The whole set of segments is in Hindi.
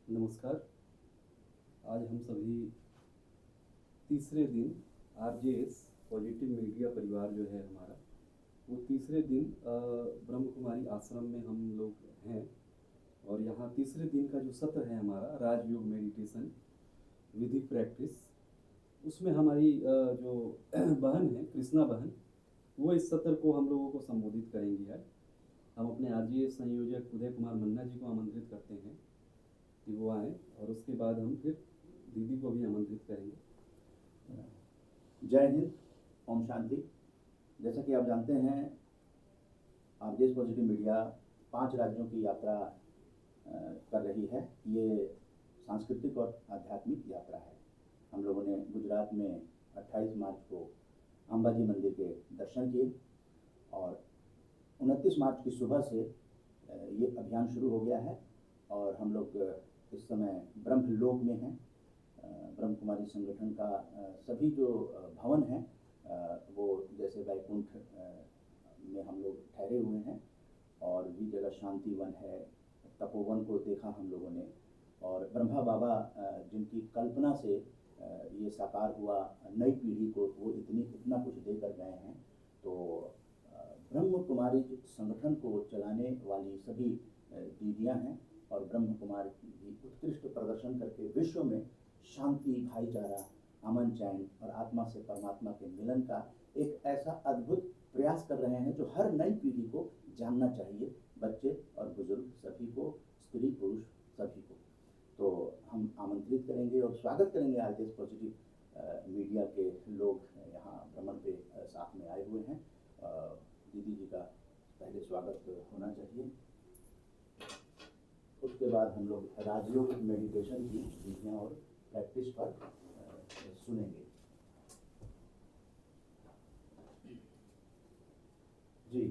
नमस्कार। आज हम सभी तीसरे दिन आरजेएस पॉजिटिव मीडिया परिवार जो है हमारा, वो तीसरे दिन ब्रह्म कुमारी आश्रम में हम लोग हैं। और यहाँ तीसरे दिन का जो सत्र है हमारा राजयोग मेडिटेशन विधि प्रैक्टिस, उसमें हमारी जो बहन है कृष्णा बहन, वो इस सत्र को हम लोगों को संबोधित करेंगी। आज हम अपने आरजेएस संयोजक उदय कुमार मन्ना जी को आमंत्रित करते हैं कि वो आएँ, और उसके बाद हम फिर दीदी को भी आमंत्रित करेंगे। जय हिंद, ओम शांति। जैसा कि आप जानते हैं, आरजेएस पॉजिटिव मीडिया 5 राज्यों की यात्रा कर रही है। ये सांस्कृतिक और आध्यात्मिक यात्रा है। हम लोगों ने गुजरात में 28 मार्च को अंबाजी मंदिर के दर्शन किए और 29 मार्च की सुबह से ये अभियान शुरू हो गया है। और हम लोग इस समय ब्रह्मलोक में हैं। ब्रह्म कुमारी संगठन का सभी जो भवन हैं वो जैसे वैकुंठ में हम लोग ठहरे हुए हैं, और भी जगह शांति वन है, तपोवन को देखा हम लोगों ने। और ब्रह्मा बाबा जिनकी कल्पना से ये साकार हुआ, नई पीढ़ी को वो इतना कुछ देकर गए हैं। तो ब्रह्म कुमारी संगठन को चलाने वाली सभी दीदियाँ हैं, और ब्रह्म कुमारी भी उत्कृष्ट प्रदर्शन करके विश्व में शांति, भाईचारा, अमन, चैन और आत्मा से परमात्मा के मिलन का एक ऐसा अद्भुत प्रयास कर रहे हैं जो हर नई पीढ़ी को जानना चाहिए, बच्चे और बुजुर्ग सभी को, स्त्री पुरुष सभी को। तो हम आमंत्रित करेंगे और स्वागत करेंगे। आरजेएस पॉजिटिव मीडिया के लोग यहाँ भ्रमण पे साथ में आए हुए हैं। दीदी जी का पहले स्वागत होना चाहिए। उसके बाद हम लोग राजयोग मेडिटेशन की विधियाँ और प्रैक्टिस पर सुनेंगे। जी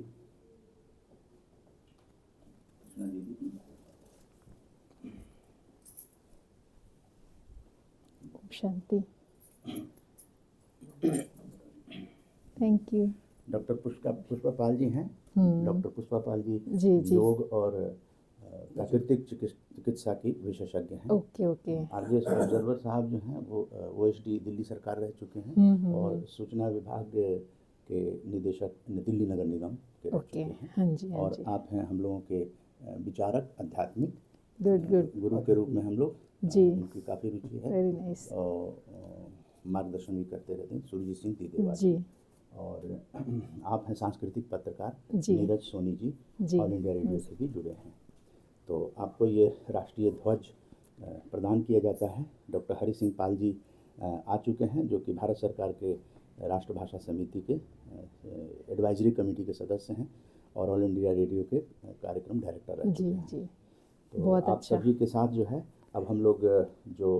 दीदी। शांति। Thank you. Doctor Pushpapal ji हैं। डॉक्टर पुष्पापाल जी जी योग और प्राकृतिक चिकित्सा की विशेषज्ञ हैं। ओके। आरजेएस ऑब्जर्वर साहब जो हैं वो ओएसडी दिल्ली सरकार रह चुके हैं और सूचना विभाग के निदेशक दिल्ली नगर निगम के रह चुके हैं। हाँ जी। और आप हैं हम लोगों के विचारक, आध्यात्मिक गुड गुरु के रूप में हम लोग जी। उनकी काफ़ी रुचि है। Very nice. और मार्गदर्शन भी करते रहते हैं सुरजीत सिंह दीदेवाल जी। और आप हैं सांस्कृतिक पत्रकार जी। Neeraj Soni ji all India radio से भी जुड़े हैं। तो आपको ये राष्ट्रीय ध्वज प्रदान किया जाता है। डॉक्टर हरि सिंह पाल जी आ चुके हैं, जो कि भारत सरकार के राष्ट्रभाषा समिति के एडवाइजरी कमेटी के सदस्य हैं और ऑल इंडिया रेडियो के कार्यक्रम डायरेक्टर रह चुके हैं। जी। तो बहुत आप अच्छा। सभी के साथ जो है अब हम लोग जो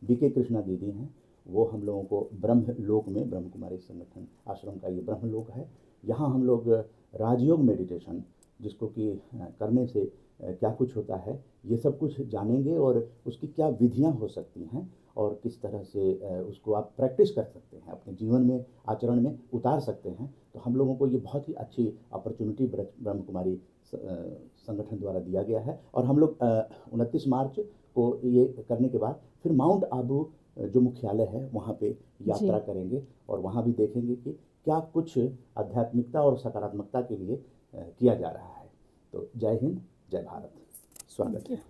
बीके कृष्णा दीदी हैं, वो हम लोगों को ब्रह्म लोक में, ब्रह्म कुमारी संगठन आश्रम का ये ब्रह्म लोक है, यहाँ हम लोग राजयोग मेडिटेशन, जिसको कि करने से क्या कुछ होता है, ये सब कुछ जानेंगे और उसकी क्या विधियाँ हो सकती हैं और किस तरह से उसको आप प्रैक्टिस कर सकते हैं, अपने जीवन में, आचरण में उतार सकते हैं। तो हम लोगों को ये बहुत ही अच्छी अपॉर्चुनिटी ब्रह्म कुमारी संगठन द्वारा दिया गया है। और हम लोग 29 मार्च को ये करने के बाद फिर माउंट आबू जो मुख्यालय है वहाँ पे यात्रा करेंगे और वहाँ भी देखेंगे कि क्या कुछ आध्यात्मिकता और सकारात्मकता के लिए किया जा रहा है। तो जय हिंद, जय भारत, स्वागत है।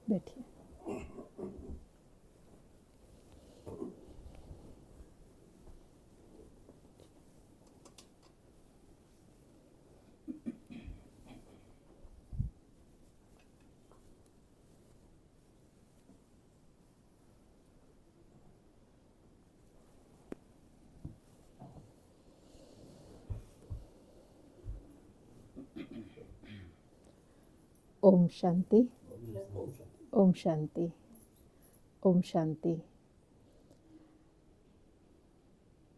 बैठिए। ओम शांति। ओम शांति। ओम शांति।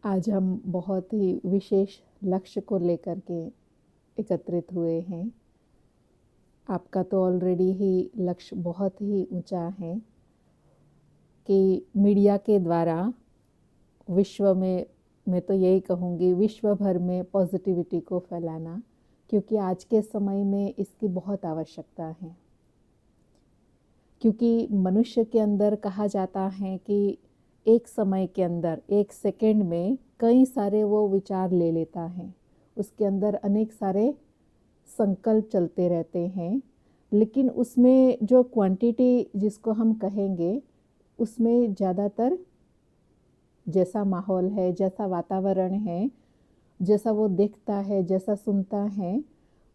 आज हम बहुत ही विशेष लक्ष्य को लेकर के एकत्रित हुए हैं। आपका तो ऑलरेडी ही लक्ष्य बहुत ही ऊंचा है कि मीडिया के द्वारा विश्व में, मैं तो यही कहूँगी, विश्व भर में पॉजिटिविटी को फैलाना, क्योंकि आज के समय में इसकी बहुत आवश्यकता है। क्योंकि मनुष्य के अंदर कहा जाता है कि एक समय के अंदर, एक सेकंड में कई सारे वो विचार ले लेता है, उसके अंदर अनेक सारे संकल्प चलते रहते हैं, लेकिन उसमें जो क्वांटिटी जिसको हम कहेंगे, उसमें ज़्यादातर जैसा माहौल है, जैसा वातावरण है, जैसा वो देखता है, जैसा सुनता है,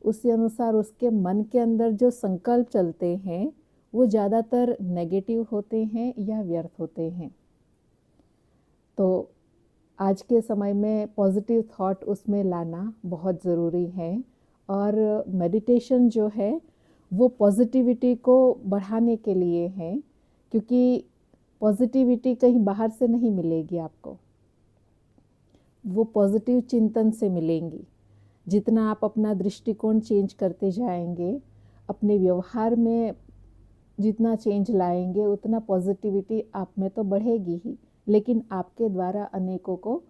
उसी अनुसार उसके मन के अंदर जो संकल्प चलते हैं वो ज़्यादातर नेगेटिव होते हैं या व्यर्थ होते हैं। तो आज के समय में पॉजिटिव थॉट उसमें लाना बहुत ज़रूरी है, और मेडिटेशन जो है वो पॉजिटिविटी को बढ़ाने के लिए है, क्योंकि पॉजिटिविटी कहीं बाहर से नहीं मिलेगी आपको, वो पॉजिटिव चिंतन से मिलेंगी। जितना आप अपना दृष्टिकोण चेंज करते जाएंगे, अपने व्यवहार में जितना चेंज लाएंगे, उतना पॉजिटिविटी आप में तो बढ़ेगी ही, लेकिन आपके द्वारा अनेकों को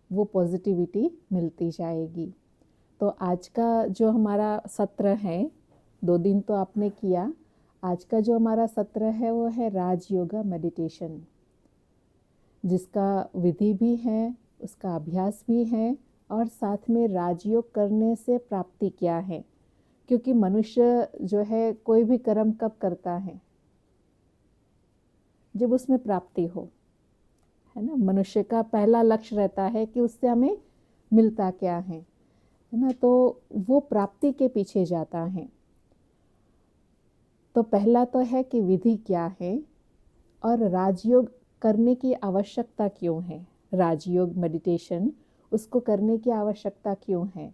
वो पॉजिटिविटी मिलती जाएगी। तो आज का जो हमारा सत्र है, 2 दिन तो आपने किया, आज का जो हमारा सत्र है वो है राजयोगा मेडिटेशन, जिसका विधि भी है, उसका अभ्यास भी है, और साथ में राजयोग करने से प्राप्ति क्या है। क्योंकि मनुष्य जो है कोई भी कर्म कब करता है, जब उसमें प्राप्ति हो, है ना। मनुष्य का पहला लक्ष्य रहता है कि उससे हमें मिलता क्या है ना, तो वो प्राप्ति के पीछे जाता है। तो पहला तो है कि विधि क्या है और राजयोग करने की आवश्यकता क्यों है। राजयोग मेडिटेशन, उसको करने की आवश्यकता क्यों है,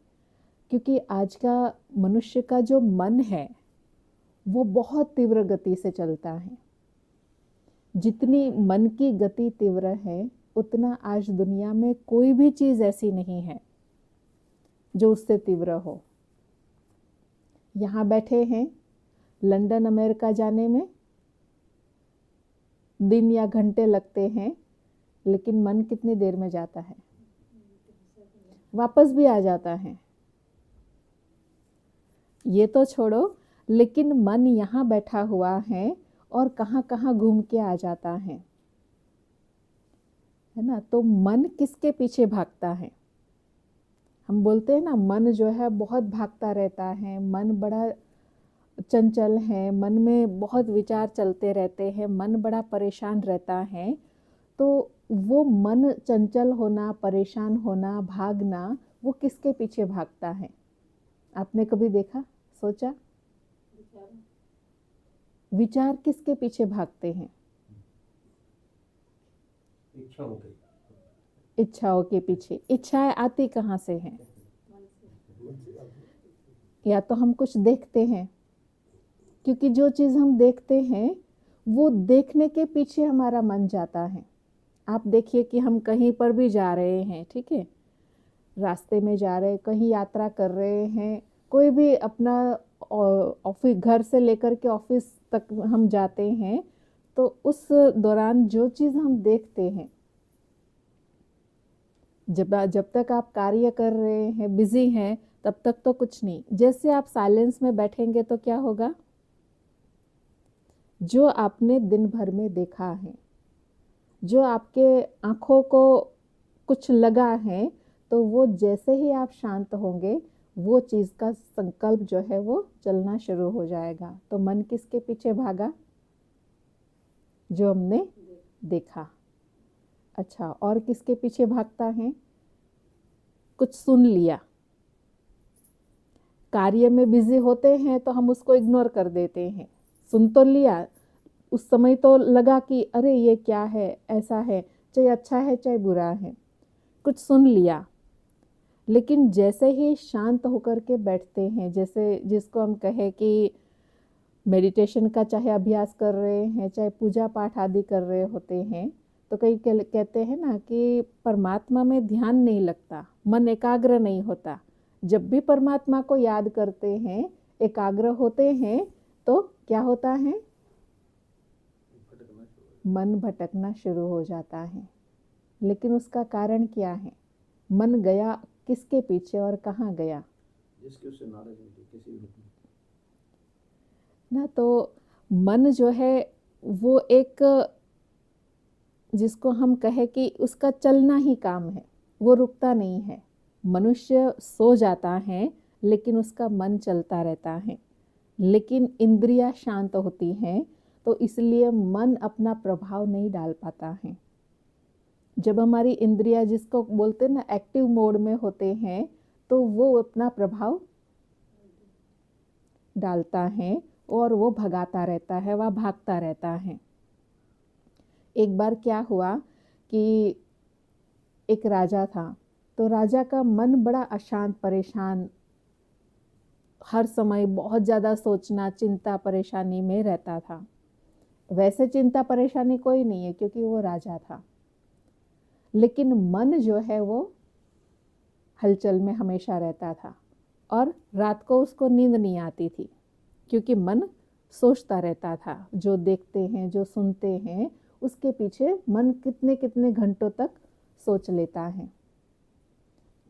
क्योंकि आज का मनुष्य का जो मन है वो बहुत तीव्र गति से चलता है। जितनी मन की गति तीव्र है, उतना आज दुनिया में कोई भी चीज़ ऐसी नहीं है जो उससे तीव्र हो। यहाँ बैठे हैं, लंदन अमेरिका जाने में दिन या घंटे लगते हैं, लेकिन मन कितनी देर में जाता है, वापस भी आ जाता है। ये तो छोड़ो, लेकिन मन यहाँ बैठा हुआ है और कहाँ कहाँ घूम के आ जाता है ना। तो मन किसके पीछे भागता है। हम बोलते हैं ना, मन जो है बहुत भागता रहता है, मन बड़ा चंचल है, मन में बहुत विचार चलते रहते हैं, मन बड़ा परेशान रहता है। तो वो मन चंचल होना, परेशान होना, भागना, वो किसके पीछे भागता है। आपने कभी देखा, सोचा? विचार किसके पीछे भागते हैं? इच्छाओं के पीछे। इच्छाएं आती कहाँ से हैं? या तो हम कुछ देखते हैं, क्योंकि जो चीज़ हम देखते हैं वो देखने के पीछे हमारा मन जाता है। आप देखिए कि हम कहीं पर भी जा रहे हैं, ठीक है, रास्ते में जा रहे हैं, कहीं यात्रा कर रहे हैं, कोई भी अपना ऑफिस, घर से लेकर के ऑफिस तक हम जाते हैं, तो उस दौरान जो चीज़ हम देखते हैं, जब तक आप कार्य कर रहे हैं, बिजी हैं, तब तक तो कुछ नहीं। जैसे आप साइलेंस में बैठेंगे तो क्या होगा, जो आपने दिन भर में देखा है, जो आपके आँखों को कुछ लगा है, तो वो जैसे ही आप शांत होंगे, वो चीज़ का संकल्प जो है वो चलना शुरू हो जाएगा। तो मन किसके पीछे भागा? जो हमने देखा। अच्छा, और किसके पीछे भागता है? कुछ सुन लिया। कार्य में बिजी होते हैं तो हम उसको इग्नोर कर देते हैं। सुन तो लिया, उस समय तो लगा कि अरे ये क्या है, ऐसा है, चाहे अच्छा है चाहे बुरा है, कुछ सुन लिया। लेकिन जैसे ही शांत होकर के बैठते हैं, जैसे जिसको हम कहे कि मेडिटेशन का चाहे अभ्यास कर रहे हैं, चाहे पूजा पाठ आदि कर रहे होते हैं, तो कई कहते हैं ना कि परमात्मा में ध्यान नहीं लगता, मन एकाग्र नहीं होता। जब भी परमात्मा को याद करते हैं, एकाग्र होते हैं, तो क्या होता है? मन भटकना शुरू हो जाता है। लेकिन उसका कारण क्या है? मन गया किसके पीछे और कहाँ गया? जिसकी उससे नॉलेज मिली किसी भी ना, तो मन जो है वो एक, जिसको हम कहे कि उसका चलना ही काम है, वो रुकता नहीं है। मनुष्य सो जाता है लेकिन उसका मन चलता रहता है। लेकिन इंद्रियां शांत होती हैं, तो इसलिए मन अपना प्रभाव नहीं डाल पाता है। जब हमारी इंद्रियां, जिसको बोलते हैं ना, एक्टिव मोड में होते हैं, तो वो अपना प्रभाव डालता है और वो भगाता रहता है, वह भागता रहता है। एक बार क्या हुआ कि एक राजा था, तो राजा का मन बड़ा अशांत, परेशान, हर समय बहुत ज़्यादा सोचना, चिंता परेशानी में रहता था। वैसे चिंता परेशानी कोई नहीं है क्योंकि वो राजा था, लेकिन मन जो है वो हलचल में हमेशा रहता था और रात को उसको नींद नहीं आती थी क्योंकि मन सोचता रहता था। जो देखते हैं, जो सुनते हैं, उसके पीछे मन कितने कितने घंटों तक सोच लेता है।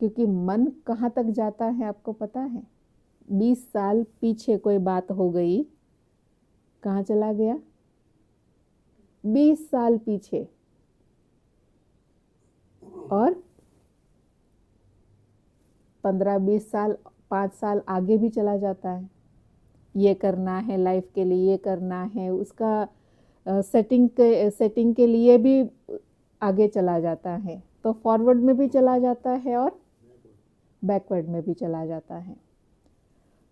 क्योंकि मन कहाँ तक जाता है आपको पता है? 20 साल पीछे कोई बात हो गई, कहाँ चला गया? 20 साल पीछे, और 15-20 साल, 5 साल आगे भी चला जाता है। ये करना है लाइफ के लिए, ये करना है, उसका सेटिंग के लिए भी आगे चला जाता है। तो फॉरवर्ड में भी चला जाता है और बैकवर्ड में भी चला जाता है।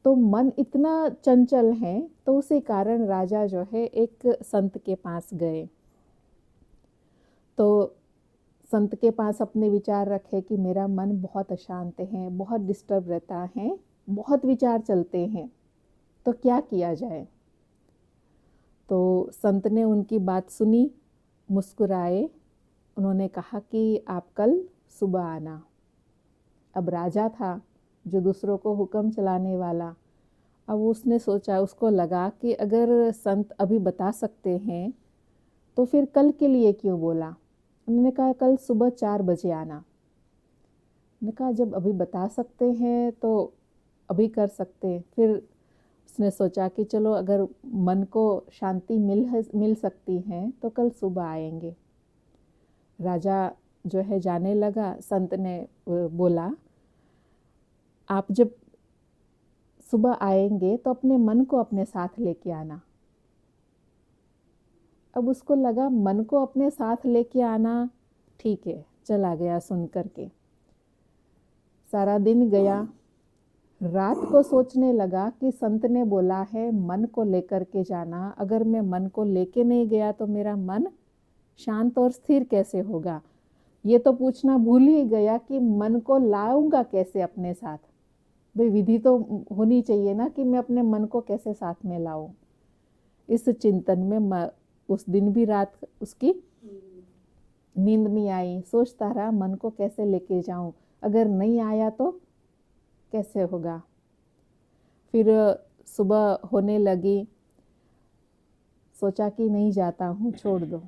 तो मन इतना चंचल है, तो उसी कारण राजा जो है एक संत के पास गए। तो संत के पास अपने विचार रखे कि मेरा मन बहुत अशांत है, बहुत डिस्टर्ब रहता है, बहुत विचार चलते हैं, तो क्या किया जाए? तो संत ने उनकी बात सुनी, मुस्कुराए। उन्होंने कहा कि आप कल सुबह आना। अब राजा था जो दूसरों को हुक्म चलाने वाला। अब उसने सोचा, उसको लगा कि अगर संत अभी बता सकते हैं तो फिर कल के लिए क्यों बोला। उन्होंने कहा कल सुबह 4 बजे आना। उन्होंने कहा जब अभी बता सकते हैं तो अभी कर सकते हैं। फिर उसने सोचा कि चलो अगर मन को शांति मिल सकती है तो कल सुबह आएंगे। राजा जो है जाने लगा। संत ने बोला आप जब सुबह आएंगे तो अपने मन को अपने साथ लेके आना। अब उसको लगा मन को अपने साथ लेके आना, ठीक है, चला गया सुन करके। सारा दिन गया, रात को सोचने लगा कि संत ने बोला है मन को लेकर के जाना, अगर मैं मन को लेके नहीं गया तो मेरा मन शांत और स्थिर कैसे होगा। ये तो पूछना भूल ही गया कि मन को लाऊंगा कैसे अपने साथ। भाई विधि तो होनी चाहिए ना कि मैं अपने मन को कैसे साथ में लाऊं। इस चिंतन में उस दिन भी रात उसकी नींद नहीं आई। सोचता रहा मन को कैसे लेके जाऊं, अगर नहीं आया तो कैसे होगा। फिर सुबह होने लगी, सोचा कि नहीं जाता हूँ, छोड़ दो,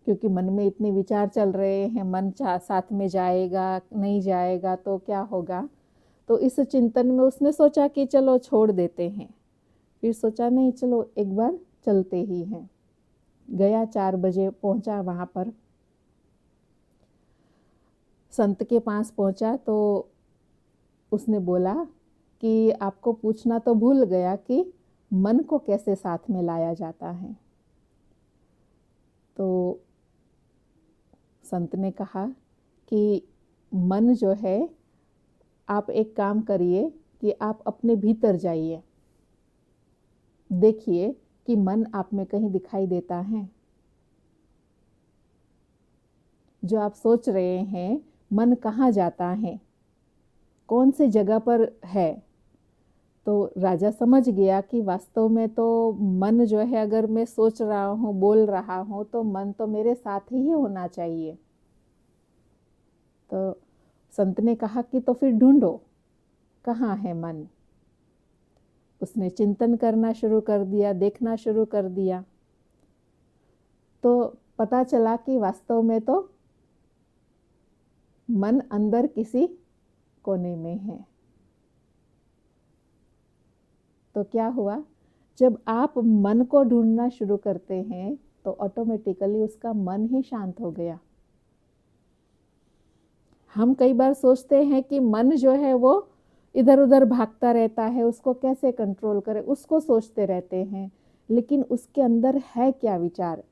क्योंकि मन में इतने विचार चल रहे हैं, मन साथ में जाएगा नहीं जाएगा तो क्या होगा। तो इस चिंतन में उसने सोचा कि चलो छोड़ देते हैं। फिर सोचा नहीं, चलो एक बार चलते ही हैं। गया, 4 बजे पहुंचा वहाँ पर। संत के पास पहुंचा तो उसने बोला कि आपको पूछना तो भूल गया कि मन को कैसे साथ में लाया जाता है। तो संत ने कहा कि मन जो है, आप एक काम करिए कि आप अपने भीतर जाइए, देखिए कि मन आप में कहीं दिखाई देता है। जो आप सोच रहे हैं मन कहाँ जाता है, कौन सी जगह पर है। तो राजा समझ गया कि वास्तव में तो मन जो है, अगर मैं सोच रहा हूँ, बोल रहा हूँ, तो मन तो मेरे साथ ही होना चाहिए। तो संत ने कहा कि तो फिर ढूंढो। कहाँ है मन। उसने चिंतन करना शुरू कर दिया, देखना शुरू कर दिया, तो पता चला कि वास्तव में तो मन अंदर किसी कोने में है। तो क्या हुआ, जब आप मन को ढूंढना शुरू करते हैं तो ऑटोमेटिकली उसका मन ही शांत हो गया। हम कई बार सोचते हैं कि मन जो है वो इधर उधर भागता रहता है, उसको कैसे कंट्रोल करें, उसको सोचते रहते हैं, लेकिन उसके अंदर है क्या विचार,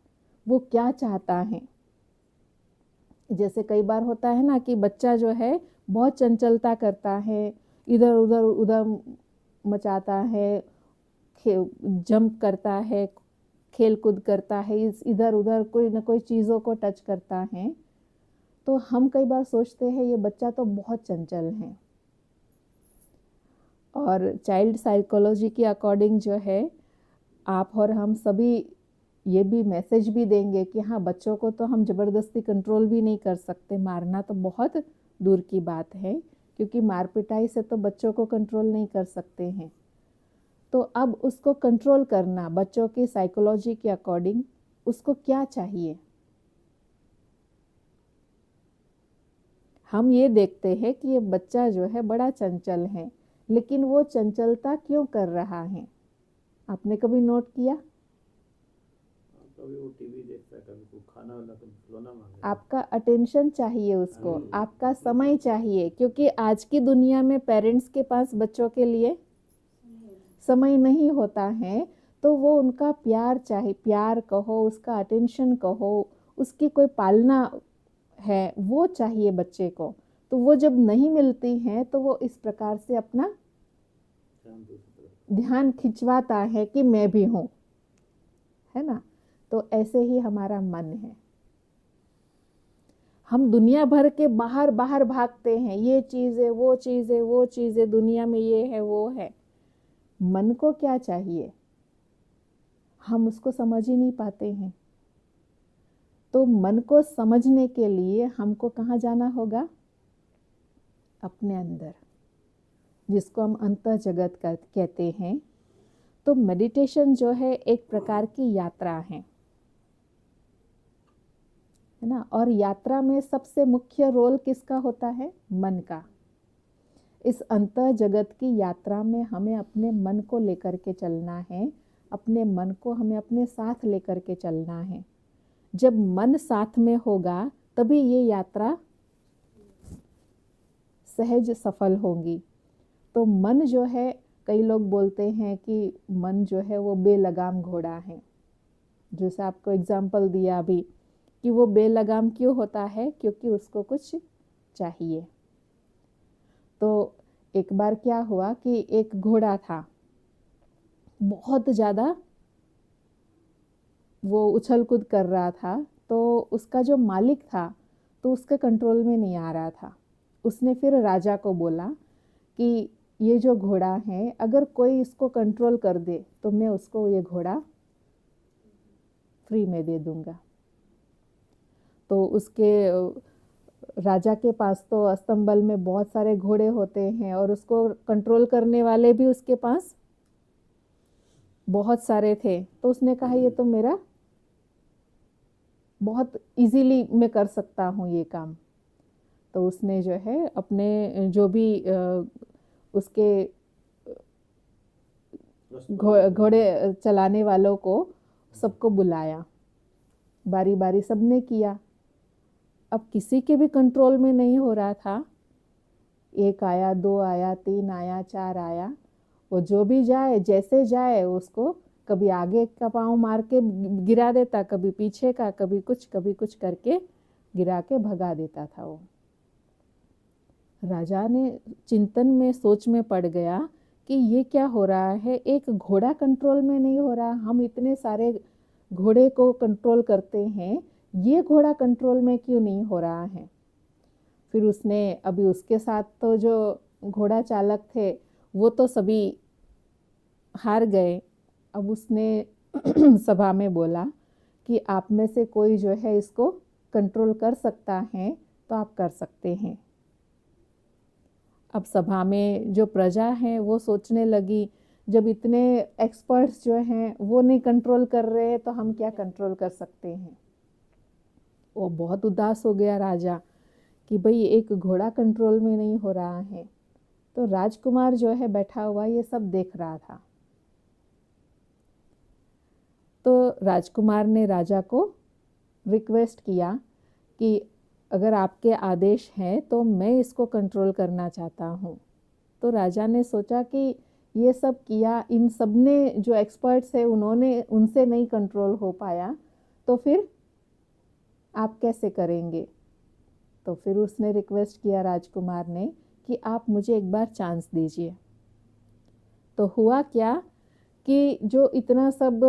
वो क्या चाहता है। जैसे कई बार होता है ना कि बच्चा जो है बहुत चंचलता करता है, इधर उधर उधर मचाता है, जंप करता है, खेल कूद करता है, इधर उधर कोई ना कोई चीज़ों को टच करता है, तो हम कई बार सोचते हैं ये बच्चा तो बहुत चंचल है। और चाइल्ड साइकोलॉजी के अकॉर्डिंग जो है, आप और हम सभी ये भी मैसेज भी देंगे कि हाँ, बच्चों को तो हम ज़बरदस्ती कंट्रोल भी नहीं कर सकते, मारना तो बहुत दूर की बात है, क्योंकि मार पिटाई से तो बच्चों को कंट्रोल नहीं कर सकते हैं। तो अब उसको कंट्रोल करना, बच्चों की साइकोलॉजी के अकॉर्डिंग उसको क्या चाहिए। हम ये देखते हैं कि ये बच्चा जो है बड़ा चंचल है, लेकिन वो चंचलता क्यों कर रहा है, आपने कभी नोट किया? कभी वो टीवी देखता है, कभी वो खाना वाला, कभी खिलौना मांगता है। आपका अटेंशन चाहिए उसको, आपका समय चाहिए, क्योंकि आज की दुनिया में पेरेंट्स के पास बच्चों के लिए समय नहीं होता है, तो वो उनका प्यार चाहिए, प्यार कहो, उसका अटेंशन कहो, उसकी कोई पालना है वो चाहिए बच्चे को। तो वो जब नहीं मिलती हैं तो वो इस प्रकार से अपना ध्यान खिंचवाता है कि मैं भी हूँ, है ना। तो ऐसे ही हमारा मन है, हम दुनिया भर के बाहर बाहर भागते हैं, ये चीज़ है, वो चीज़ है, वो चीज़ है, दुनिया में ये है, वो है। मन को क्या चाहिए, हम उसको समझ ही नहीं पाते हैं। तो मन को समझने के लिए हमको कहाँ जाना होगा, अपने अंदर, जिसको हम अंतः जगत कहते हैं। तो मेडिटेशन जो है एक प्रकार की यात्रा है ना। और यात्रा में सबसे मुख्य रोल किसका होता है, मन का। इस अंतः जगत की यात्रा में हमें अपने मन को लेकर के चलना है, अपने मन को हमें अपने साथ लेकर के चलना है। जब मन साथ में होगा तभी ये यात्रा सहज सफल होगी। तो मन जो है, कई लोग बोलते हैं कि मन जो है वो बेलगाम घोड़ा है। जैसे आपको एग्जाम्पल दिया अभी कि वो बेलगाम क्यों होता है, क्योंकि उसको कुछ चाहिए। तो एक बार क्या हुआ कि एक घोड़ा था, बहुत ज़्यादा वो उछल कूद कर रहा था, तो उसका जो मालिक था तो उसके कंट्रोल में नहीं आ रहा था। उसने फिर राजा को बोला कि ये जो घोड़ा है, अगर कोई इसको कंट्रोल कर दे तो मैं उसको ये घोड़ा फ्री में दे दूंगा। तो उसके राजा के पास तो अस्तंबल में बहुत सारे घोड़े होते हैं और उसको कंट्रोल करने वाले भी उसके पास बहुत सारे थे। तो उसने कहा ये तो मेरा बहुत इजीली मैं कर सकता हूँ ये काम। तो उसने जो है अपने जो भी उसके घोड़े चलाने वालों को सबको बुलाया, बारी बारी सबने किया। अब किसी के भी कंट्रोल में नहीं हो रहा था। एक आया, दो आया, तीन आया, चार आया, वो जो भी जाए, जैसे जाए, उसको कभी आगे का पाँव मार के गिरा देता, कभी पीछे का, कभी कुछ करके गिरा के भगा देता था वो। राजा ने चिंतन में, सोच में पड़ गया कि ये क्या हो रहा है, एक घोड़ा कंट्रोल में नहीं हो रहा, हम इतने सारे घोड़े को कंट्रोल करते हैं, ये घोड़ा कंट्रोल में क्यों नहीं हो रहा है। फिर उसने, अभी उसके साथ तो जो घोड़ा चालक थे वो तो सभी हार गए। अब उसने सभा में बोला कि आप में से कोई जो है इसको कंट्रोल कर सकता है तो आप कर सकते हैं। अब सभा में जो प्रजा है वो सोचने लगी, जब इतने एक्सपर्ट्स जो हैं वो नहीं कंट्रोल कर रहे हैं तो हम क्या कंट्रोल कर सकते हैं। वो बहुत उदास हो गया राजा कि भाई एक घोड़ा कंट्रोल में नहीं हो रहा है। तो राजकुमार जो है बैठा हुआ ये सब देख रहा था। तो राजकुमार ने राजा को रिक्वेस्ट किया कि अगर आपके आदेश हैं तो मैं इसको कंट्रोल करना चाहता हूँ। तो राजा ने सोचा कि ये सब किया, इन सब ने जो एक्सपर्ट्स हैं उन्होंने उनसे नहीं कंट्रोल हो पाया, तो फिर आप कैसे करेंगे। तो फिर उसने रिक्वेस्ट किया राजकुमार ने कि आप मुझे एक बार चांस दीजिए। तो हुआ क्या कि जो इतना सब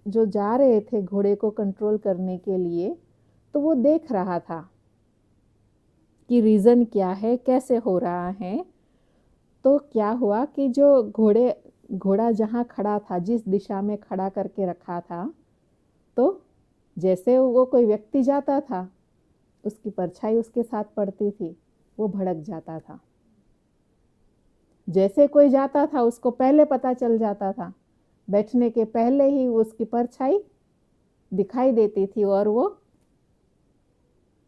जो जा रहे थे घोड़े को कंट्रोल करने के लिए, तो वो देख रहा था कि रीज़न क्या है, कैसे हो रहा है। तो क्या हुआ कि जो घोड़ा जहाँ खड़ा था, जिस दिशा में खड़ा करके रखा था, तो जैसे वो कोई व्यक्ति जाता था उसकी परछाई उसके साथ पड़ती थी, वो भड़क जाता था। जैसे कोई जाता था उसको पहले पता चल जाता था, बैठने के पहले ही उसकी परछाई दिखाई देती थी और वो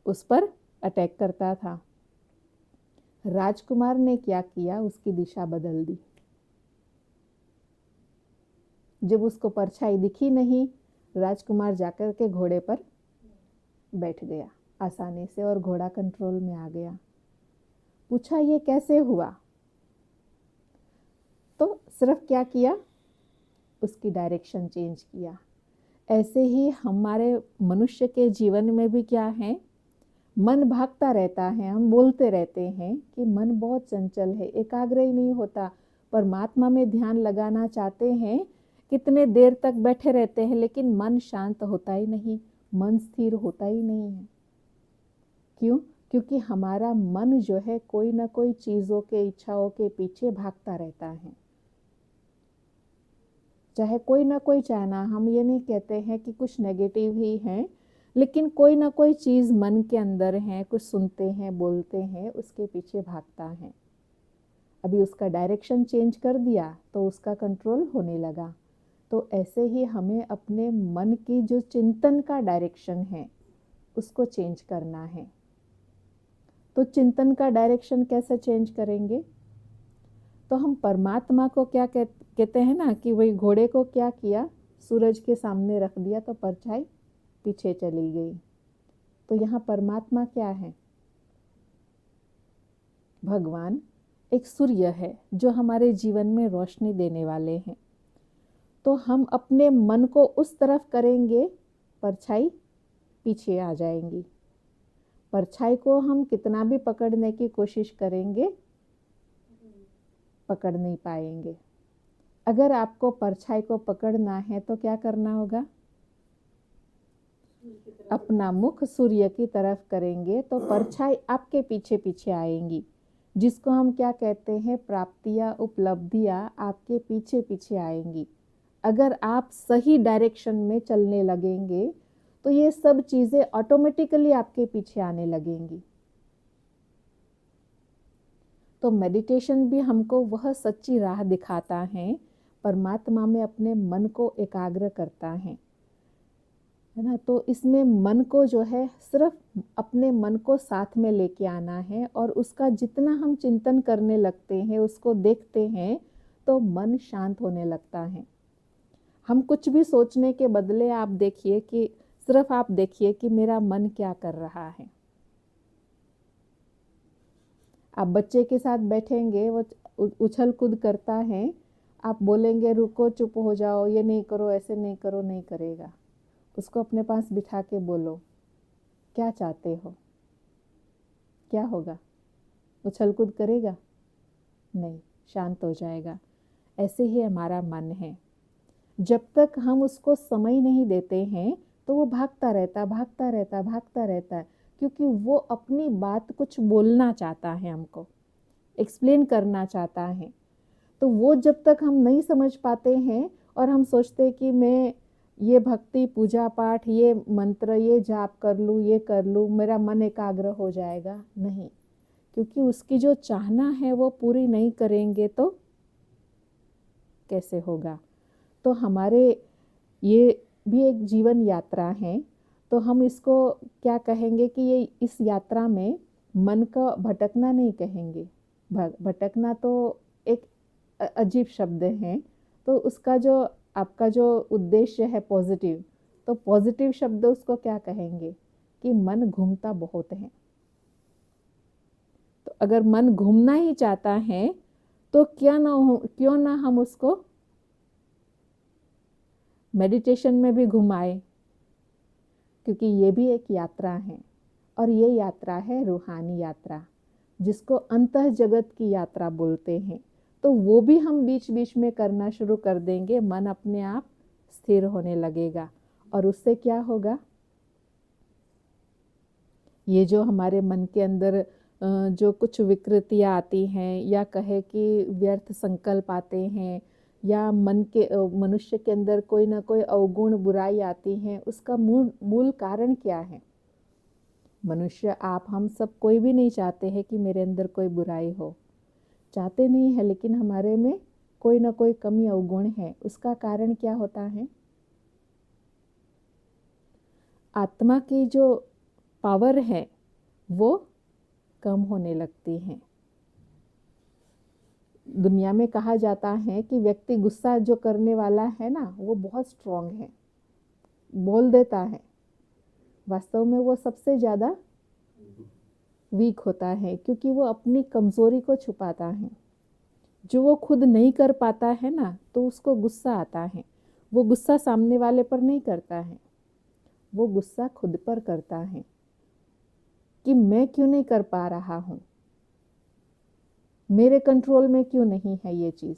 उस पर अटैक करता था। राजकुमार ने क्या किया, उसकी दिशा बदल दी। जब उसको परछाई दिखी नहीं, राजकुमार जाकर के घोड़े पर बैठ गया आसानी से और घोड़ा कंट्रोल में आ गया। पूछा ये कैसे हुआ, तो सिर्फ क्या किया, उसकी डायरेक्शन चेंज किया। ऐसे ही हमारे मनुष्य के जीवन में भी क्या है, मन भागता रहता है। हम बोलते रहते हैं कि मन बहुत चंचल है, एकाग्र ही नहीं होता। परमात्मा में ध्यान लगाना चाहते हैं, कितने देर तक बैठे रहते हैं, लेकिन मन शांत होता ही नहीं, मन स्थिर होता ही नहीं है। क्यों? क्योंकि हमारा मन जो है कोई ना कोई चीज़ों के, इच्छाओं के पीछे भागता रहता है। चाहे कोई ना कोई चाहना, हम ये नहीं कहते हैं कि कुछ नेगेटिव ही है, लेकिन कोई ना कोई चीज़ मन के अंदर है, कुछ सुनते हैं, बोलते हैं, उसके पीछे भागता है। अभी उसका डायरेक्शन चेंज कर दिया तो उसका कंट्रोल होने लगा। तो ऐसे ही हमें अपने मन की जो चिंतन का डायरेक्शन है उसको चेंज करना है। तो चिंतन का डायरेक्शन कैसे चेंज करेंगे, तो हम परमात्मा को क्या कहते हैं ना कि वही घोड़े को क्या किया, सूरज के सामने रख दिया तो परछाई पीछे चली गई। तो यहाँ परमात्मा क्या है, भगवान एक सूर्य है जो हमारे जीवन में रोशनी देने वाले हैं। तो हम अपने मन को उस तरफ करेंगे, परछाई पीछे आ जाएंगी। परछाई को हम कितना भी पकड़ने की कोशिश करेंगे, पकड़ नहीं पाएंगे। अगर आपको परछाई को पकड़ना है तो क्या करना होगा, अपना मुख सूर्य की तरफ करेंगे तो परछाई आपके पीछे पीछे आएंगी। जिसको हम क्या कहते हैं, प्राप्तियां, उपलब्धियां आपके पीछे पीछे आएंगी। अगर आप सही डायरेक्शन में चलने लगेंगे तो ये सब चीज़ें ऑटोमेटिकली आपके पीछे आने लगेंगी। तो मेडिटेशन भी हमको वह सच्ची राह दिखाता है, परमात्मा में अपने मन को एकाग्र करता है ना। तो इसमें मन को जो है सिर्फ अपने मन को साथ में लेके आना है और उसका जितना हम चिंतन करने लगते हैं, उसको देखते हैं, तो मन शांत होने लगता है। हम कुछ भी सोचने के बदले आप देखिए कि सिर्फ आप देखिए कि मेरा मन क्या कर रहा है। आप बच्चे के साथ बैठेंगे, वो उछल कूद करता है, आप बोलेंगे रुको, चुप हो जाओ, ये नहीं करो, ऐसे नहीं करो, नहीं करेगा। उसको अपने पास बिठा के बोलो क्या चाहते हो, क्या होगा, उछल कूद करेगा? नहीं, शांत हो जाएगा। ऐसे ही हमारा मन है, जब तक हम उसको समय नहीं देते हैं तो वो भागता रहता है, क्योंकि वो अपनी बात कुछ बोलना चाहता है, हमको एक्सप्लेन करना चाहता है। तो वो जब तक हम नहीं समझ पाते हैं और हम सोचते कि मैं ये भक्ति, पूजा पाठ, ये मंत्र, ये जाप कर लूँ, ये कर लूँ, मेरा मन एकाग्र हो जाएगा, नहीं। क्योंकि उसकी जो चाहना है वो पूरी नहीं करेंगे तो कैसे होगा। तो हमारे ये भी एक जीवन यात्रा है, तो हम इसको क्या कहेंगे कि ये इस यात्रा में मन का भटकना नहीं कहेंगे। भटकना तो एक अजीब शब्द है, तो उसका जो आपका जो उद्देश्य है पॉजिटिव, तो पॉजिटिव शब्द उसको क्या कहेंगे कि मन घूमता बहुत है। तो अगर मन घूमना ही चाहता है तो क्यों ना हम उसको मेडिटेशन में भी घुमाए, क्योंकि ये भी एक यात्रा है और ये यात्रा है रूहानी यात्रा, जिसको अंतः जगत की यात्रा बोलते हैं। तो वो भी हम बीच बीच में करना शुरू कर देंगे, मन अपने आप स्थिर होने लगेगा। और उससे क्या होगा, ये जो हमारे मन के अंदर जो कुछ विकृतियाँ आती हैं, या कहे कि व्यर्थ संकल्प आते हैं, या मनुष्य के अंदर कोई ना कोई अवगुण बुराई आती है, उसका मूल कारण क्या है। मनुष्य आप हम सब कोई भी नहीं चाहते हैं कि मेरे अंदर कोई बुराई हो, चाहते नहीं है, लेकिन हमारे में कोई ना कोई कमी अवगुण है। उसका कारण क्या होता है, आत्मा की जो पावर है वो कम होने लगती है। दुनिया में कहा जाता है कि व्यक्ति गुस्सा जो करने वाला है ना, वो बहुत स्ट्रांग है, बोल देता है, वास्तव में वो सबसे ज़्यादा वीक होता है, क्योंकि वो अपनी कमज़ोरी को छुपाता है। जो वो खुद नहीं कर पाता है ना, तो उसको गुस्सा आता है। वो गुस्सा सामने वाले पर नहीं करता है, वो गुस्सा खुद पर करता है कि मैं क्यों नहीं कर पा रहा हूँ, मेरे कंट्रोल में क्यों नहीं है ये चीज़।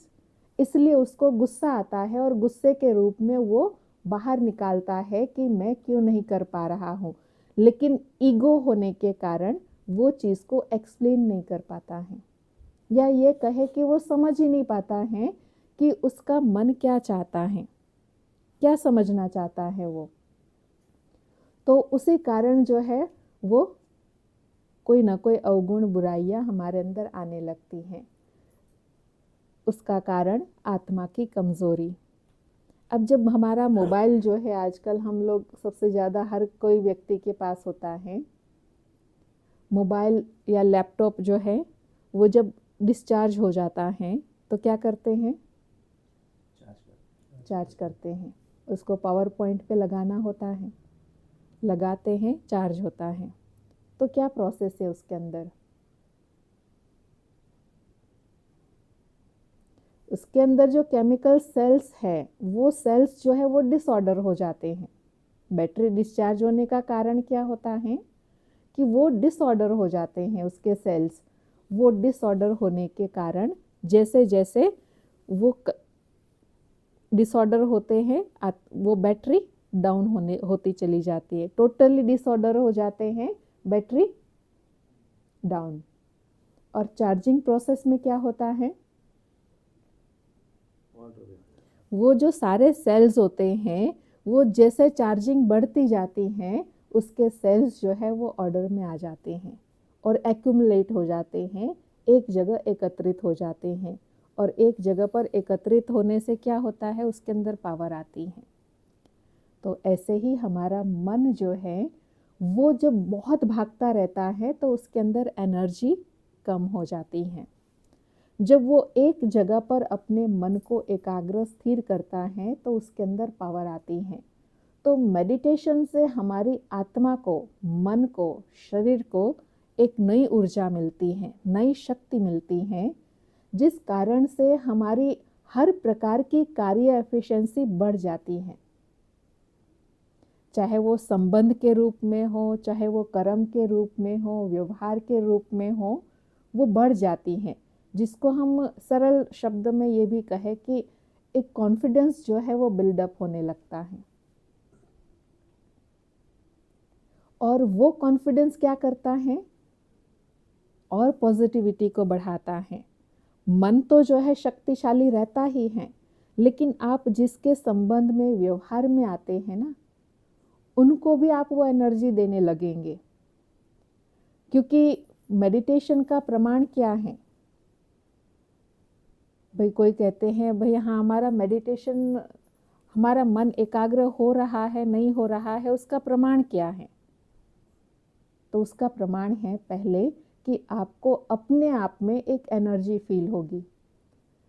इसलिए उसको गुस्सा आता है और गुस्से के रूप में वो बाहर निकालता है कि मैं क्यों नहीं कर पा रहा हूँ, लेकिन ईगो होने के कारण वो चीज़ को एक्सप्लेन नहीं कर पाता है, या ये कहे कि वो समझ ही नहीं पाता है कि उसका मन क्या चाहता है, क्या समझना चाहता है वो। तो उसी कारण जो है वो कोई ना कोई अवगुण बुराइयां हमारे अंदर आने लगती हैं। उसका कारण आत्मा की कमज़ोरी। अब जब हमारा मोबाइल जो है, आजकल हम लोग सबसे ज़्यादा हर कोई व्यक्ति के पास होता है मोबाइल या लैपटॉप जो है, वो जब डिस्चार्ज हो जाता है तो क्या करते हैं, चार्ज करते हैं। उसको पावर पॉइंट पे लगाना होता है, लगाते हैं, चार्ज होता है। तो क्या प्रोसेस है उसके अंदर, उसके अंदर जो केमिकल सेल्स है, वो सेल्स जो है वो डिसऑर्डर हो जाते हैं। बैटरी डिस्चार्ज होने का कारण क्या होता है कि वो डिसऑर्डर हो जाते हैं उसके सेल्स। वो डिसऑर्डर होने के कारण जैसे जैसे वो डिसऑर्डर होते हैं, वो बैटरी डाउन होती चली जाती है। टोटली डिसऑर्डर हो जाते हैं, बैटरी डाउन। और चार्जिंग प्रोसेस में क्या होता है, वो जो सारे सेल्स होते हैं, वो जैसे चार्जिंग बढ़ती जाती हैं, उसके सेल्स जो है वो ऑर्डर में आ जाते हैं और एक्यूमुलेट हो जाते हैं, एक जगह एकत्रित हो जाते हैं। और एक जगह पर एकत्रित होने से क्या होता है, उसके अंदर पावर आती है। तो ऐसे ही हमारा मन जो है वो जब बहुत भागता रहता है तो उसके अंदर एनर्जी कम हो जाती है। जब वो एक जगह पर अपने मन को एकाग्र स्थिर करता है तो उसके अंदर पावर आती है। तो मेडिटेशन से हमारी आत्मा को, मन को, शरीर को एक नई ऊर्जा मिलती है, नई शक्ति मिलती है, जिस कारण से हमारी हर प्रकार की कार्य एफिशिएंसी बढ़ जाती है। चाहे वो संबंध के रूप में हो, चाहे वो कर्म के रूप में हो, व्यवहार के रूप में हो, वो बढ़ जाती हैं। जिसको हम सरल शब्द में ये भी कहे कि एक कॉन्फिडेंस जो है वो बिल्डअप होने लगता है। और वो कॉन्फिडेंस क्या करता है, और पॉजिटिविटी को बढ़ाता है। मन तो जो है शक्तिशाली रहता ही है, लेकिन आप जिसके संबंध में, व्यवहार में आते हैं ना, उनको भी आप वो एनर्जी देने लगेंगे। क्योंकि मेडिटेशन का प्रमाण क्या है? भाई कोई कहते हैं भाई हाँ हमारा मेडिटेशन, हमारा मन एकाग्र हो रहा है नहीं हो रहा है, उसका प्रमाण क्या है? तो उसका प्रमाण है पहले कि आपको अपने आप में एक एनर्जी फील होगी,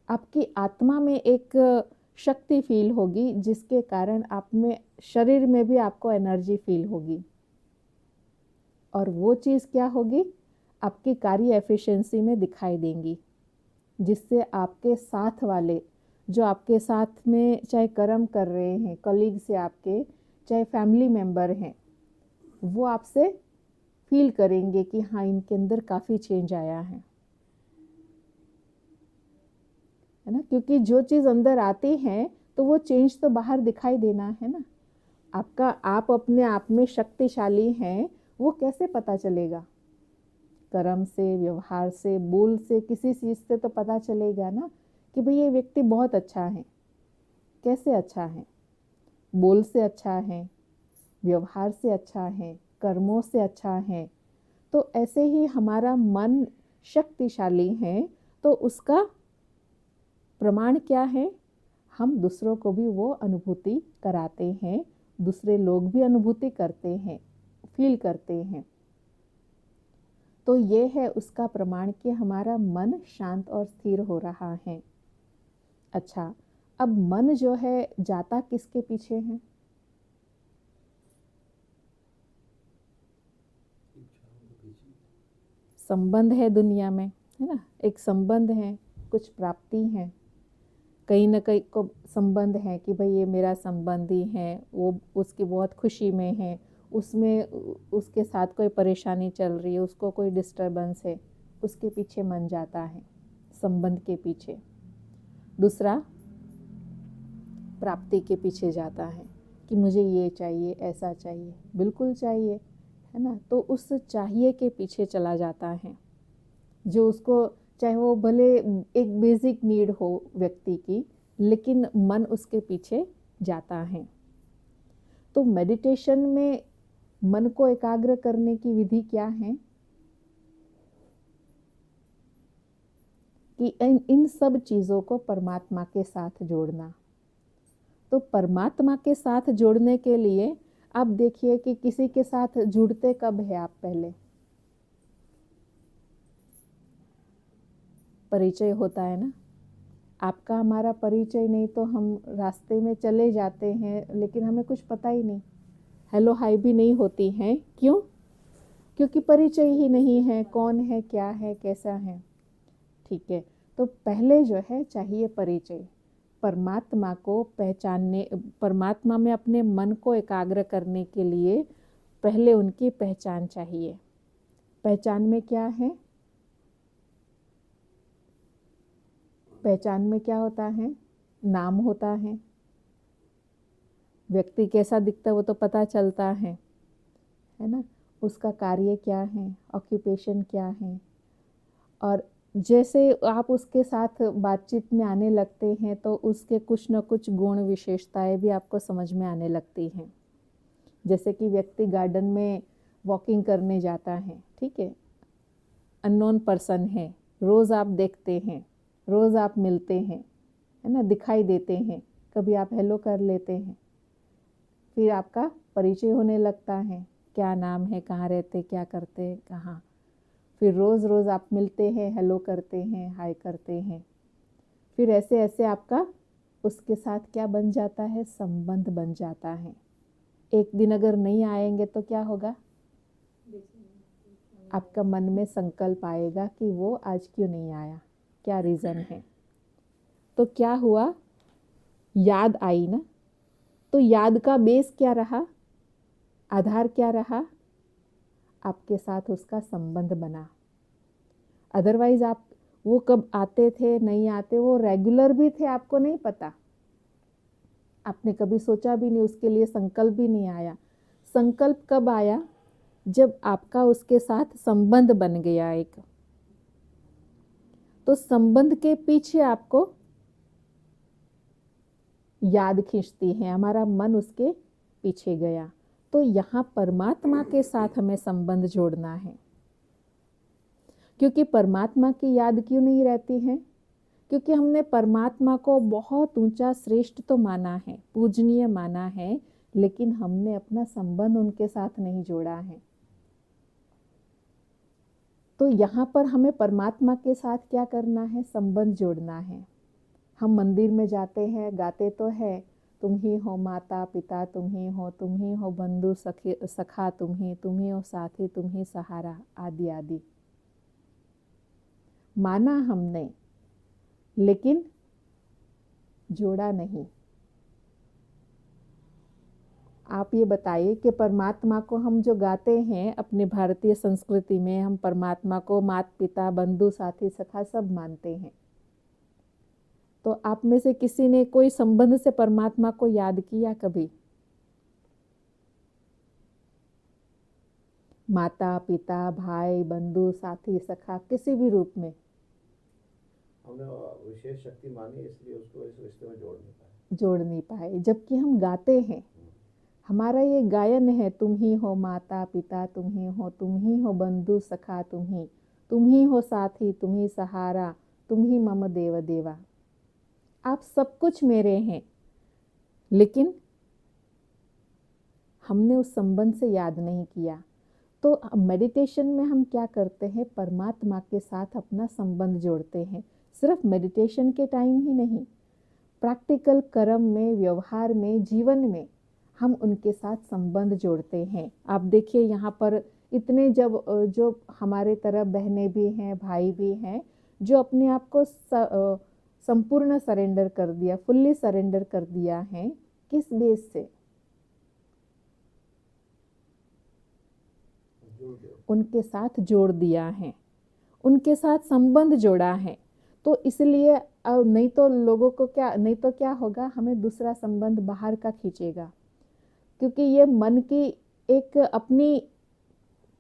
आपकी आत्मा में एक शक्ति फील होगी, जिसके कारण आप में शरीर में भी आपको एनर्जी फील होगी। और वो चीज़ क्या होगी? आपकी कार्य एफिशिएंसी में दिखाई देंगी, जिससे आपके साथ वाले जो आपके साथ में चाहे कर्म कर रहे हैं, कलीग्स से आपके, चाहे फैमिली मेंबर हैं, वो आपसे फील करेंगे कि हाँ इनके अंदर काफ़ी चेंज आया है ना। क्योंकि जो चीज़ अंदर आती है तो वो चेंज तो बाहर दिखाई देना है ना। आपका आप अपने आप में शक्तिशाली हैं, वो कैसे पता चलेगा? कर्म से, व्यवहार से, बोल से, किसी चीज़ से तो पता चलेगा ना कि भाई ये व्यक्ति बहुत अच्छा है। कैसे अच्छा है? बोल से अच्छा है, व्यवहार से अच्छा है, कर्मों से अच्छा है। तो ऐसे ही हमारा मन शक्तिशाली है, तो उसका प्रमाण क्या है? हम दूसरों को भी वो अनुभूति कराते हैं, दूसरे लोग भी अनुभूति करते हैं, फील करते हैं। तो ये है उसका प्रमाण कि हमारा मन शांत और स्थिर हो रहा है। अच्छा, अब मन जो है जाता किसके पीछे है? संबंध है दुनिया में, है ना। एक संबंध है, कुछ प्राप्ति है, कहीं ना कहीं को संबंध है कि भाई ये मेरा संबंधी है, वो उसकी बहुत खुशी में है, उसमें उसके साथ कोई परेशानी चल रही है, उसको कोई डिस्टर्बेंस है, उसके पीछे मन जाता है, संबंध के पीछे। दूसरा, प्राप्ति के पीछे जाता है कि मुझे ये चाहिए, ऐसा चाहिए, बिल्कुल चाहिए, है ना। तो उस चाहिए के पीछे चला जाता है, जो उसको, चाहे वो भले एक बेसिक नीड हो व्यक्ति की, लेकिन मन उसके पीछे जाता है। तो मेडिटेशन में मन को एकाग्र करने की विधि क्या है? कि इन सब चीज़ों को परमात्मा के साथ जोड़ना। तो परमात्मा के साथ जोड़ने के लिए आप देखिए कि किसी के साथ जुड़ते कब है आप? पहले परिचय होता है ना। आपका हमारा परिचय नहीं तो हम रास्ते में चले जाते हैं, लेकिन हमें कुछ पता ही नहीं, हेलो हाय भी नहीं होती है। क्यों? क्योंकि परिचय ही नहीं है, कौन है, क्या है, कैसा है। ठीक है, तो पहले जो है चाहिए परिचय। परमात्मा को पहचानने, परमात्मा में अपने मन को एकाग्र करने के लिए पहले उनकी पहचान चाहिए। पहचान में क्या है? पहचान में क्या होता है? नाम होता है, व्यक्ति कैसा दिखता है वो तो पता चलता है ना। उसका कार्य क्या है, ऑक्यूपेशन क्या है, और जैसे आप उसके साथ बातचीत में आने लगते हैं तो उसके कुछ न कुछ गुण विशेषताएं भी आपको समझ में आने लगती हैं। जैसे कि व्यक्ति गार्डन में वॉकिंग करने जाता है, ठीक है, अननोन पर्सन है, रोज़ आप देखते हैं, रोज़ आप मिलते हैं, है ना, दिखाई देते हैं, कभी आप हेलो कर लेते हैं, फिर आपका परिचय होने लगता है, क्या नाम है, कहाँ रहते, क्या करते, कहाँ। फिर रोज़ रोज़ आप मिलते हैं, हेलो करते हैं, हाय करते हैं। फिर ऐसे ऐसे आपका उसके साथ क्या बन जाता है? संबंध बन जाता है। एक दिन अगर नहीं आएंगे तो क्या होगा? आपका मन में संकल्प आएगा कि वो आज क्यों नहीं आया, क्या रीज़न है। तो क्या हुआ? याद आई ना। तो याद का बेस क्या रहा, आधार क्या रहा? आपके साथ उसका संबंध बना। अदरवाइज आप वो कब आते थे, नहीं आते, वो रेगुलर भी थे, आपको नहीं पता, आपने कभी सोचा भी नहीं, उसके लिए संकल्प भी नहीं आया। संकल्प कब आया? जब आपका उसके साथ संबंध बन गया एक। तो संबंध के पीछे आपको याद खींचती है, हमारा मन उसके पीछे गया। तो यहाँ परमात्मा के साथ हमें संबंध जोड़ना है। क्योंकि परमात्मा की याद क्यों नहीं रहती है? क्योंकि हमने परमात्मा को बहुत ऊंचा श्रेष्ठ तो माना है, पूजनीय माना है, लेकिन हमने अपना संबंध उनके साथ नहीं जोड़ा है। तो यहाँ पर हमें परमात्मा के साथ क्या करना है? संबंध जोड़ना है। हम मंदिर में जाते हैं, गाते तो है, तुम ही हो माता पिता, तुम ही हो बंधु सखा, तुम ही हो साथी, तुम ही सहारा, आदि आदि माना हमने, लेकिन जोड़ा नहीं। आप ये बताइए कि परमात्मा को हम जो गाते हैं अपने भारतीय संस्कृति में, हम परमात्मा को माता पिता बंधु साथी सखा सब मानते हैं। तो आप में से किसी ने कोई संबंध से परमात्मा को याद किया कभी? माता पिता भाई बंधु साथी सखा किसी भी रूप में हमने विशेष शक्ति मानी, इसलिए उसको इस रिश्ते में जोड़ नहीं पाए। जबकि हम गाते हैं, हमारा ये गायन है, तुम ही हो माता पिता, तुम ही हो बंधु सखा, तुम ही हो साथी, तुम ही सहारा, तुम ही मम देव देवा। आप सब कुछ मेरे हैं, लेकिन हमने उस संबंध से याद नहीं किया। तो मेडिटेशन में हम क्या करते हैं? परमात्मा के साथ अपना संबंध जोड़ते हैं। सिर्फ मेडिटेशन के टाइम ही नहीं, प्रैक्टिकल कर्म में, व्यवहार में, जीवन में हम उनके साथ संबंध जोड़ते हैं। आप देखिए यहाँ पर इतने जो हमारे तरफ बहनें भी हैं, भाई भी हैं, जो अपने आप को संपूर्ण सरेंडर कर दिया, फुल्ली सरेंडर कर दिया है। किस बेस से? उनके साथ जोड़ दिया है, उनके साथ संबंध जोड़ा है। तो इसलिए नहीं तो लोगों को नहीं तो क्या होगा, हमें दूसरा संबंध बाहर का खींचेगा। क्योंकि ये मन की एक अपनी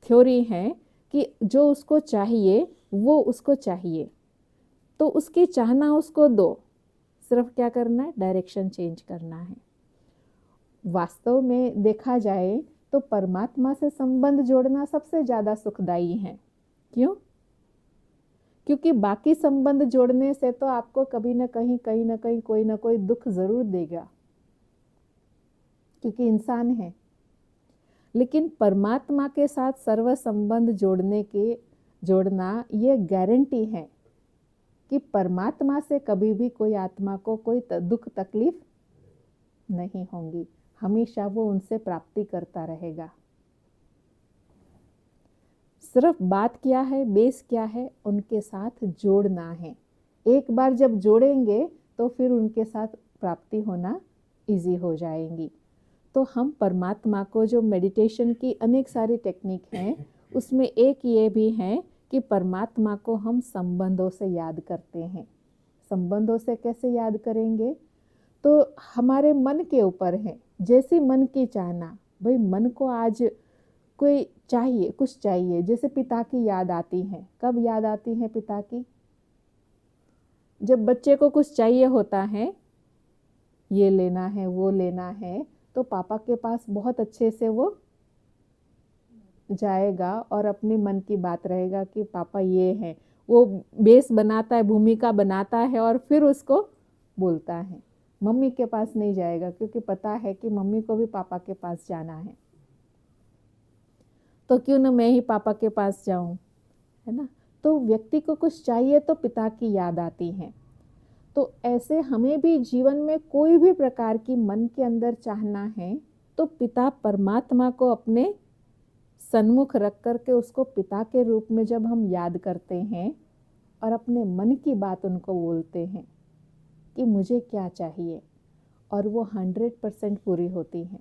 थ्योरी है कि जो उसको चाहिए वो उसको चाहिए, तो उसकी चाहना उसको दो, सिर्फ क्या करना है? डायरेक्शन चेंज करना है। वास्तव में देखा जाए तो परमात्मा से संबंध जोड़ना सबसे ज़्यादा सुखदायी है। क्यों? क्योंकि बाकी संबंध जोड़ने से तो आपको कभी न कहीं, कहीं न कहीं, कोई न कोई दुख जरूर देगा, क्योंकि इंसान है। लेकिन परमात्मा के साथ सर्व संबंध जोड़ना ये गारंटी है कि परमात्मा से कभी भी कोई आत्मा को कोई दुख तकलीफ नहीं होंगी, हमेशा वो उनसे प्राप्ति करता रहेगा। सिर्फ बात क्या है, बेस क्या है? उनके साथ जोड़ना है। एक बार जब जोड़ेंगे तो फिर उनके साथ प्राप्ति होना इजी हो जाएंगी। तो हम परमात्मा को, जो मेडिटेशन की अनेक सारी टेक्निक हैं, उसमें एक ये भी है कि परमात्मा को हम संबंधों से याद करते हैं। संबंधों से कैसे याद करेंगे? तो हमारे मन के ऊपर है, जैसी मन की चाहना। भाई मन को आज कोई चाहिए, कुछ चाहिए, जैसे पिता की याद आती है। कब याद आती है पिता की? जब बच्चे को कुछ चाहिए होता है, ये लेना है, वो लेना है, तो पापा के पास बहुत अच्छे से वो जाएगा और अपने मन की बात रहेगा कि पापा ये है। वो बेस बनाता है, भूमिका बनाता है और फिर उसको बोलता है। मम्मी के पास नहीं जाएगा, क्योंकि पता है कि मम्मी को भी पापा के पास जाना है, तो क्यों ना मैं ही पापा के पास जाऊं, है ना? तो व्यक्ति को कुछ चाहिए तो पिता की याद आती है। तो ऐसे हमें भी जीवन में कोई भी प्रकार की मन के अंदर चाहना है, तो पिता परमात्मा को अपने सन्मुख रख करके उसको पिता के रूप में जब हम याद करते हैं और अपने मन की बात उनको बोलते हैं कि मुझे क्या चाहिए, और वो 100% पूरी होती है,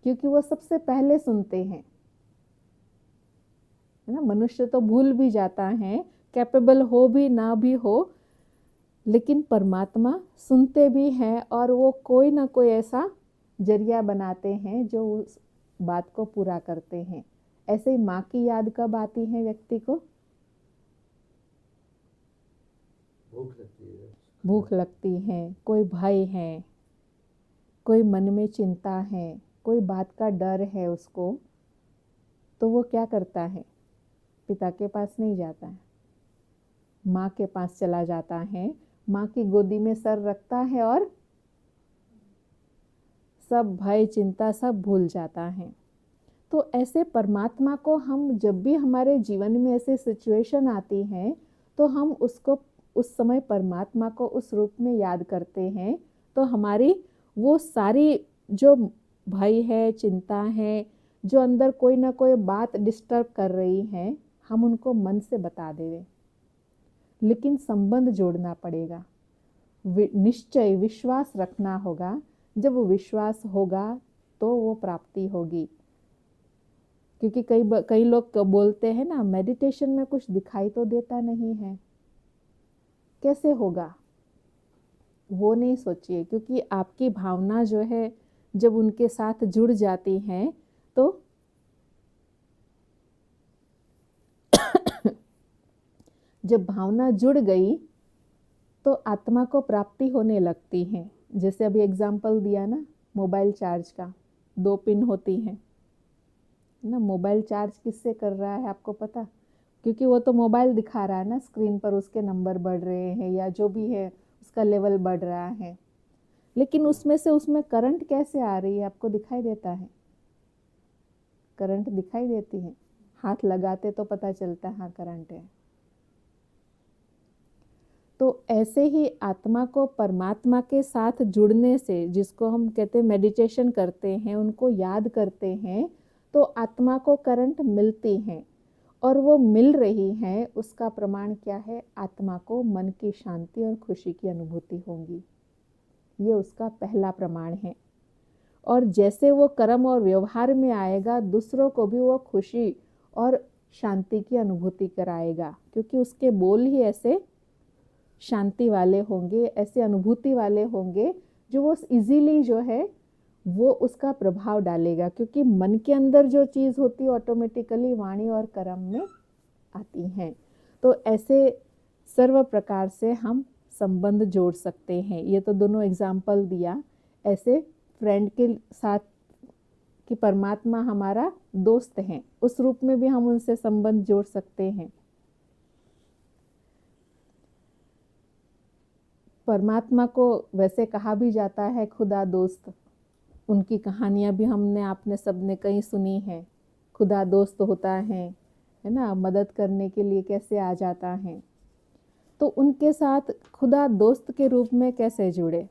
क्योंकि वो सबसे पहले सुनते हैं, है ना? मनुष्य तो भूल भी जाता है, कैपेबल हो भी ना भी हो, लेकिन परमात्मा सुनते भी हैं और वो कोई ना कोई ऐसा जरिया बनाते हैं जो उस बात को पूरा करते हैं। ऐसे ही माँ की याद कब आती है व्यक्ति को? भूख लगती है, कोई भय है, कोई मन में चिंता है, कोई बात का डर है उसको, तो वो क्या करता है? पिता के पास नहीं जाता है, माँ के पास चला जाता है, माँ की गोदी में सर रखता है और सब भय चिंता सब भूल जाता है। तो ऐसे परमात्मा को हम जब भी हमारे जीवन में ऐसे सिचुएशन आती हैं तो हम उसको उस समय परमात्मा को उस रूप में याद करते हैं, तो हमारी वो सारी जो भय है, चिंता है, जो अंदर कोई ना कोई बात डिस्टर्ब कर रही है, हम उनको मन से बता दें। लेकिन संबंध जोड़ना पड़ेगा, निश्चय विश्वास रखना होगा। जब विश्वास होगा तो वो प्राप्ति होगी। क्योंकि कई लोग बोलते हैं ना, मेडिटेशन में कुछ दिखाई तो देता नहीं है, कैसे होगा? वो नहीं सोचिए, क्योंकि आपकी भावना जो है जब उनके साथ जुड़ जाती हैं तो जब भावना जुड़ गई तो आत्मा को प्राप्ति होने लगती है। जैसे अभी एग्जाम्पल दिया ना मोबाइल चार्ज का, 2 पिन होती हैं ना। मोबाइल चार्ज किससे कर रहा है आपको पता? क्योंकि वो तो मोबाइल दिखा रहा है ना स्क्रीन पर, उसके नंबर बढ़ रहे हैं या जो भी है उसका लेवल बढ़ रहा है। लेकिन उसमें करंट कैसे आ रही है आपको दिखाई देता है? करंट दिखाई देती है, हाथ लगाते तो पता चलता है हाँ करंट है। तो ऐसे ही आत्मा को परमात्मा के साथ जुड़ने से, जिसको हम कहते हैं मेडिटेशन करते हैं, उनको याद करते हैं, तो आत्मा को करंट मिलती हैं। और वो मिल रही हैं, उसका प्रमाण क्या है? आत्मा को मन की शांति और खुशी की अनुभूति होगी। ये उसका पहला प्रमाण है। और जैसे वो कर्म और व्यवहार में आएगा, दूसरों को भी वो खुशी और शांति की अनुभूति कराएगा, क्योंकि उसके बोल ही ऐसे शांति वाले होंगे, ऐसे अनुभूति वाले होंगे जो वो इजीली जो है वो उसका प्रभाव डालेगा। क्योंकि मन के अंदर जो चीज़ होती है ऑटोमेटिकली वाणी और कर्म में आती हैं। तो ऐसे सर्व प्रकार से हम संबंध जोड़ सकते हैं। ये तो दोनों एग्जाम्पल दिया, ऐसे फ्रेंड के साथ कि परमात्मा हमारा दोस्त है, उस रूप में भी हम उनसे संबंध जोड़ सकते हैं। परमात्मा को वैसे कहा भी जाता है खुदा दोस्त। उनकी कहानियाँ भी आपने सबने कहीं सुनी है। खुदा दोस्त होता है ना, मदद करने के लिए कैसे आ जाता है। तो उनके साथ खुदा दोस्त के रूप में कैसे जुड़े?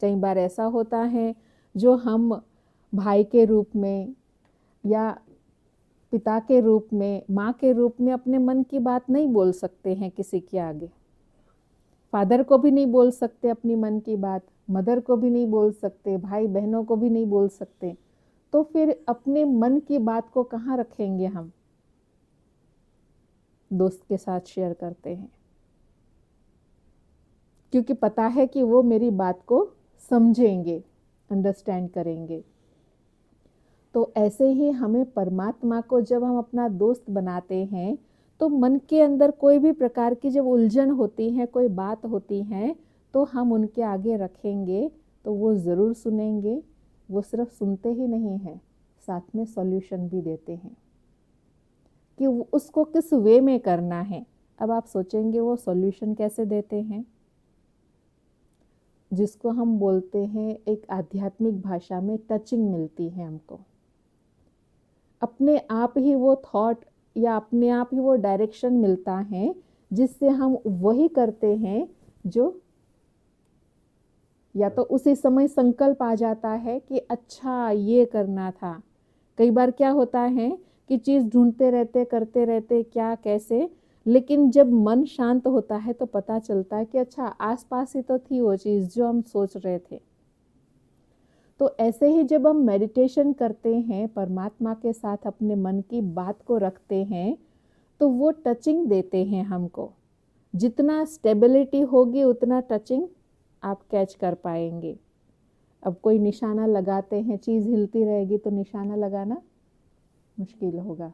कई बार ऐसा होता है जो हम भाई के रूप में या पिता के रूप में, माँ के रूप में अपने मन की बात नहीं बोल सकते हैं किसी के आगे। फादर को भी नहीं बोल सकते अपनी मन की बात, मदर को भी नहीं बोल सकते, भाई बहनों को भी नहीं बोल सकते। तो फिर अपने मन की बात को कहाँ रखेंगे हम? दोस्त के साथ शेयर करते हैं, क्योंकि पता है कि वो मेरी बात को समझेंगे, अंडरस्टैंड करेंगे। तो ऐसे ही हमें परमात्मा को जब हम अपना दोस्त बनाते हैं, तो मन के अंदर कोई भी प्रकार की जब उलझन होती है, कोई बात होती है, तो हम उनके आगे रखेंगे तो वो ज़रूर सुनेंगे। वो सिर्फ सुनते ही नहीं हैं, साथ में सॉल्यूशन भी देते हैं कि उसको किस वे में करना है। अब आप सोचेंगे वो सॉल्यूशन कैसे देते हैं? जिसको हम बोलते हैं एक आध्यात्मिक भाषा में टचिंग मिलती है हमको। अपने आप ही वो थॉट या अपने आप ही वो डायरेक्शन मिलता है, जिससे हम वही करते हैं जो या तो उसी समय संकल्प आ जाता है कि अच्छा ये करना था। कई बार क्या होता है कि चीज़ ढूंढते रहते, करते रहते, क्या कैसे, लेकिन जब मन शांत होता है तो पता चलता है कि अच्छा आसपास ही तो थी वो चीज़ जो हम सोच रहे थे। तो ऐसे ही जब हम मेडिटेशन करते हैं, परमात्मा के साथ अपने मन की बात को रखते हैं, तो वो टचिंग देते हैं हमको। जितना स्टेबिलिटी होगी उतना टचिंग आप कैच कर पाएंगे। अब कोई निशाना लगाते हैं, चीज़ हिलती रहेगी तो निशाना लगाना मुश्किल होगा।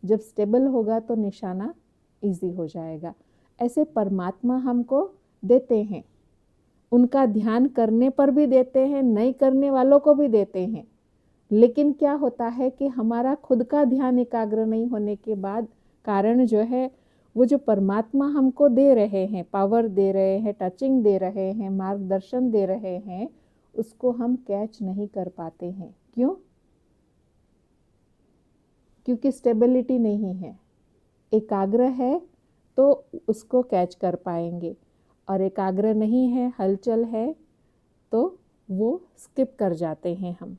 जब स्टेबल होगा तो निशाना इजी हो जाएगा। ऐसे परमात्मा हमको देते हैं, उनका ध्यान करने पर भी देते हैं, नहीं करने वालों को भी देते हैं। लेकिन क्या होता है कि हमारा खुद का ध्यान एकाग्र नहीं होने के बाद कारण जो है वो जो परमात्मा हमको दे रहे हैं, पावर दे रहे हैं, टचिंग दे रहे हैं, मार्गदर्शन दे रहे हैं, उसको हम कैच नहीं कर पाते हैं। क्यों? क्योंकि स्टेबिलिटी नहीं है। एकाग्र है तो उसको कैच कर पाएंगे, और एकाग्र नहीं है, हलचल है, तो वो स्किप कर जाते हैं हम।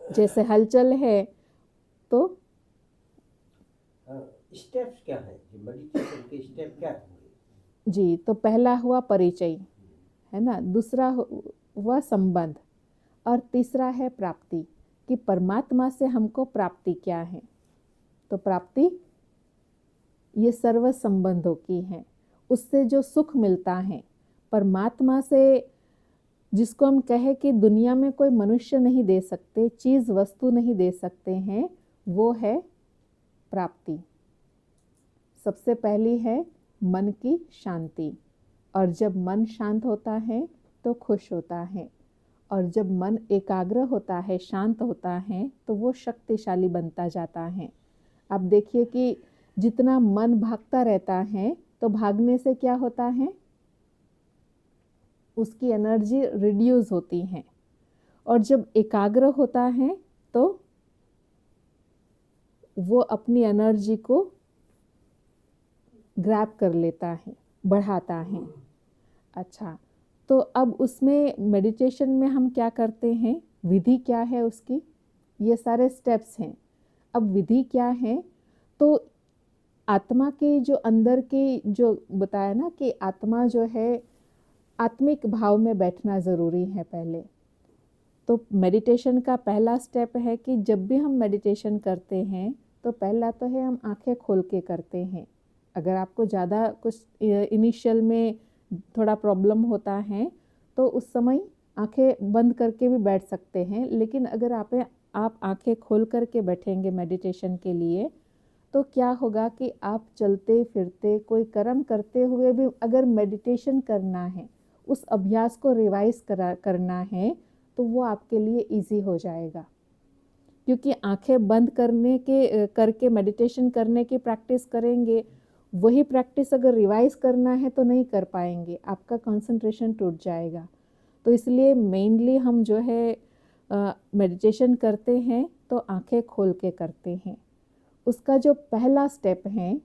जैसे हलचल है तो स्टेप्स क्या है, मेडिटेशन के स्टेप क्या होंगे? जी, तो पहला हुआ परिचय, है ना, दूसरा हुआ संबंध, और तीसरा है प्राप्ति, कि परमात्मा से हमको प्राप्ति क्या है। तो प्राप्ति ये सर्व संबंधों की है, उससे जो सुख मिलता है परमात्मा से, जिसको हम कहे कि दुनिया में कोई मनुष्य नहीं दे सकते, चीज़ वस्तु नहीं दे सकते हैं, वो है प्राप्ति। सबसे पहली है मन की शांति, और जब मन शांत होता है तो खुश होता है, और जब मन एकाग्र होता है, शांत होता है, तो वो शक्तिशाली बनता जाता है। अब देखिए कि जितना मन भागता रहता है तो भागने से क्या होता है, उसकी एनर्जी रिड्यूस होती है, और जब एकाग्र होता है तो वो अपनी एनर्जी को ग्रैब कर लेता है, बढ़ाता है। अच्छा, तो अब उसमें मेडिटेशन में हम क्या करते हैं, विधि क्या है उसकी, ये सारे स्टेप्स हैं। अब विधि क्या है, तो आत्मा के जो अंदर के जो बताया ना कि आत्मा जो है आत्मिक भाव में बैठना ज़रूरी है पहले। तो मेडिटेशन का पहला स्टेप है कि जब भी हम मेडिटेशन करते हैं तो पहला तो है हम आंखें खोल के करते हैं। अगर आपको ज़्यादा कुछ इनिशियल में थोड़ा प्रॉब्लम होता है तो उस समय आंखें बंद करके भी बैठ सकते हैं, लेकिन अगर आप आंखें खोल करके बैठेंगे मेडिटेशन के लिए तो क्या होगा कि आप चलते फिरते कोई कर्म करते हुए भी अगर मेडिटेशन करना है, उस अभ्यास को रिवाइज करना है, तो वो आपके लिए इजी हो जाएगा। क्योंकि आंखें बंद करके मेडिटेशन करने की प्रैक्टिस करेंगे, वही प्रैक्टिस अगर रिवाइज करना है तो नहीं कर पाएंगे, आपका कंसंट्रेशन टूट जाएगा। तो इसलिए मेनली हम जो है मेडिटेशन करते हैं तो आंखें खोल के करते हैं। उसका जो पहला स्टेप है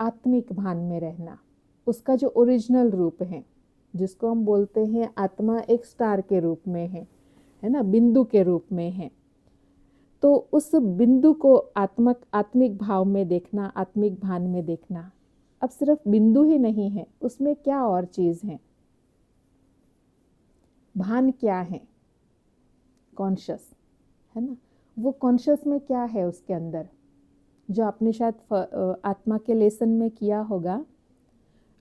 आत्मिक भान में रहना, उसका जो ओरिजिनल रूप है, जिसको हम बोलते हैं आत्मा एक स्टार के रूप में है ना, बिंदु के रूप में है। तो उस बिंदु को आत्मिक भाव में देखना, आत्मिक भान में देखना। अब सिर्फ बिंदु ही नहीं है, उसमें क्या और चीज़ है, भान क्या है, कॉन्शियस, है ना। वो कॉन्शियस में क्या है उसके अंदर, जो आपने शायद आत्मा के लेसन में किया होगा।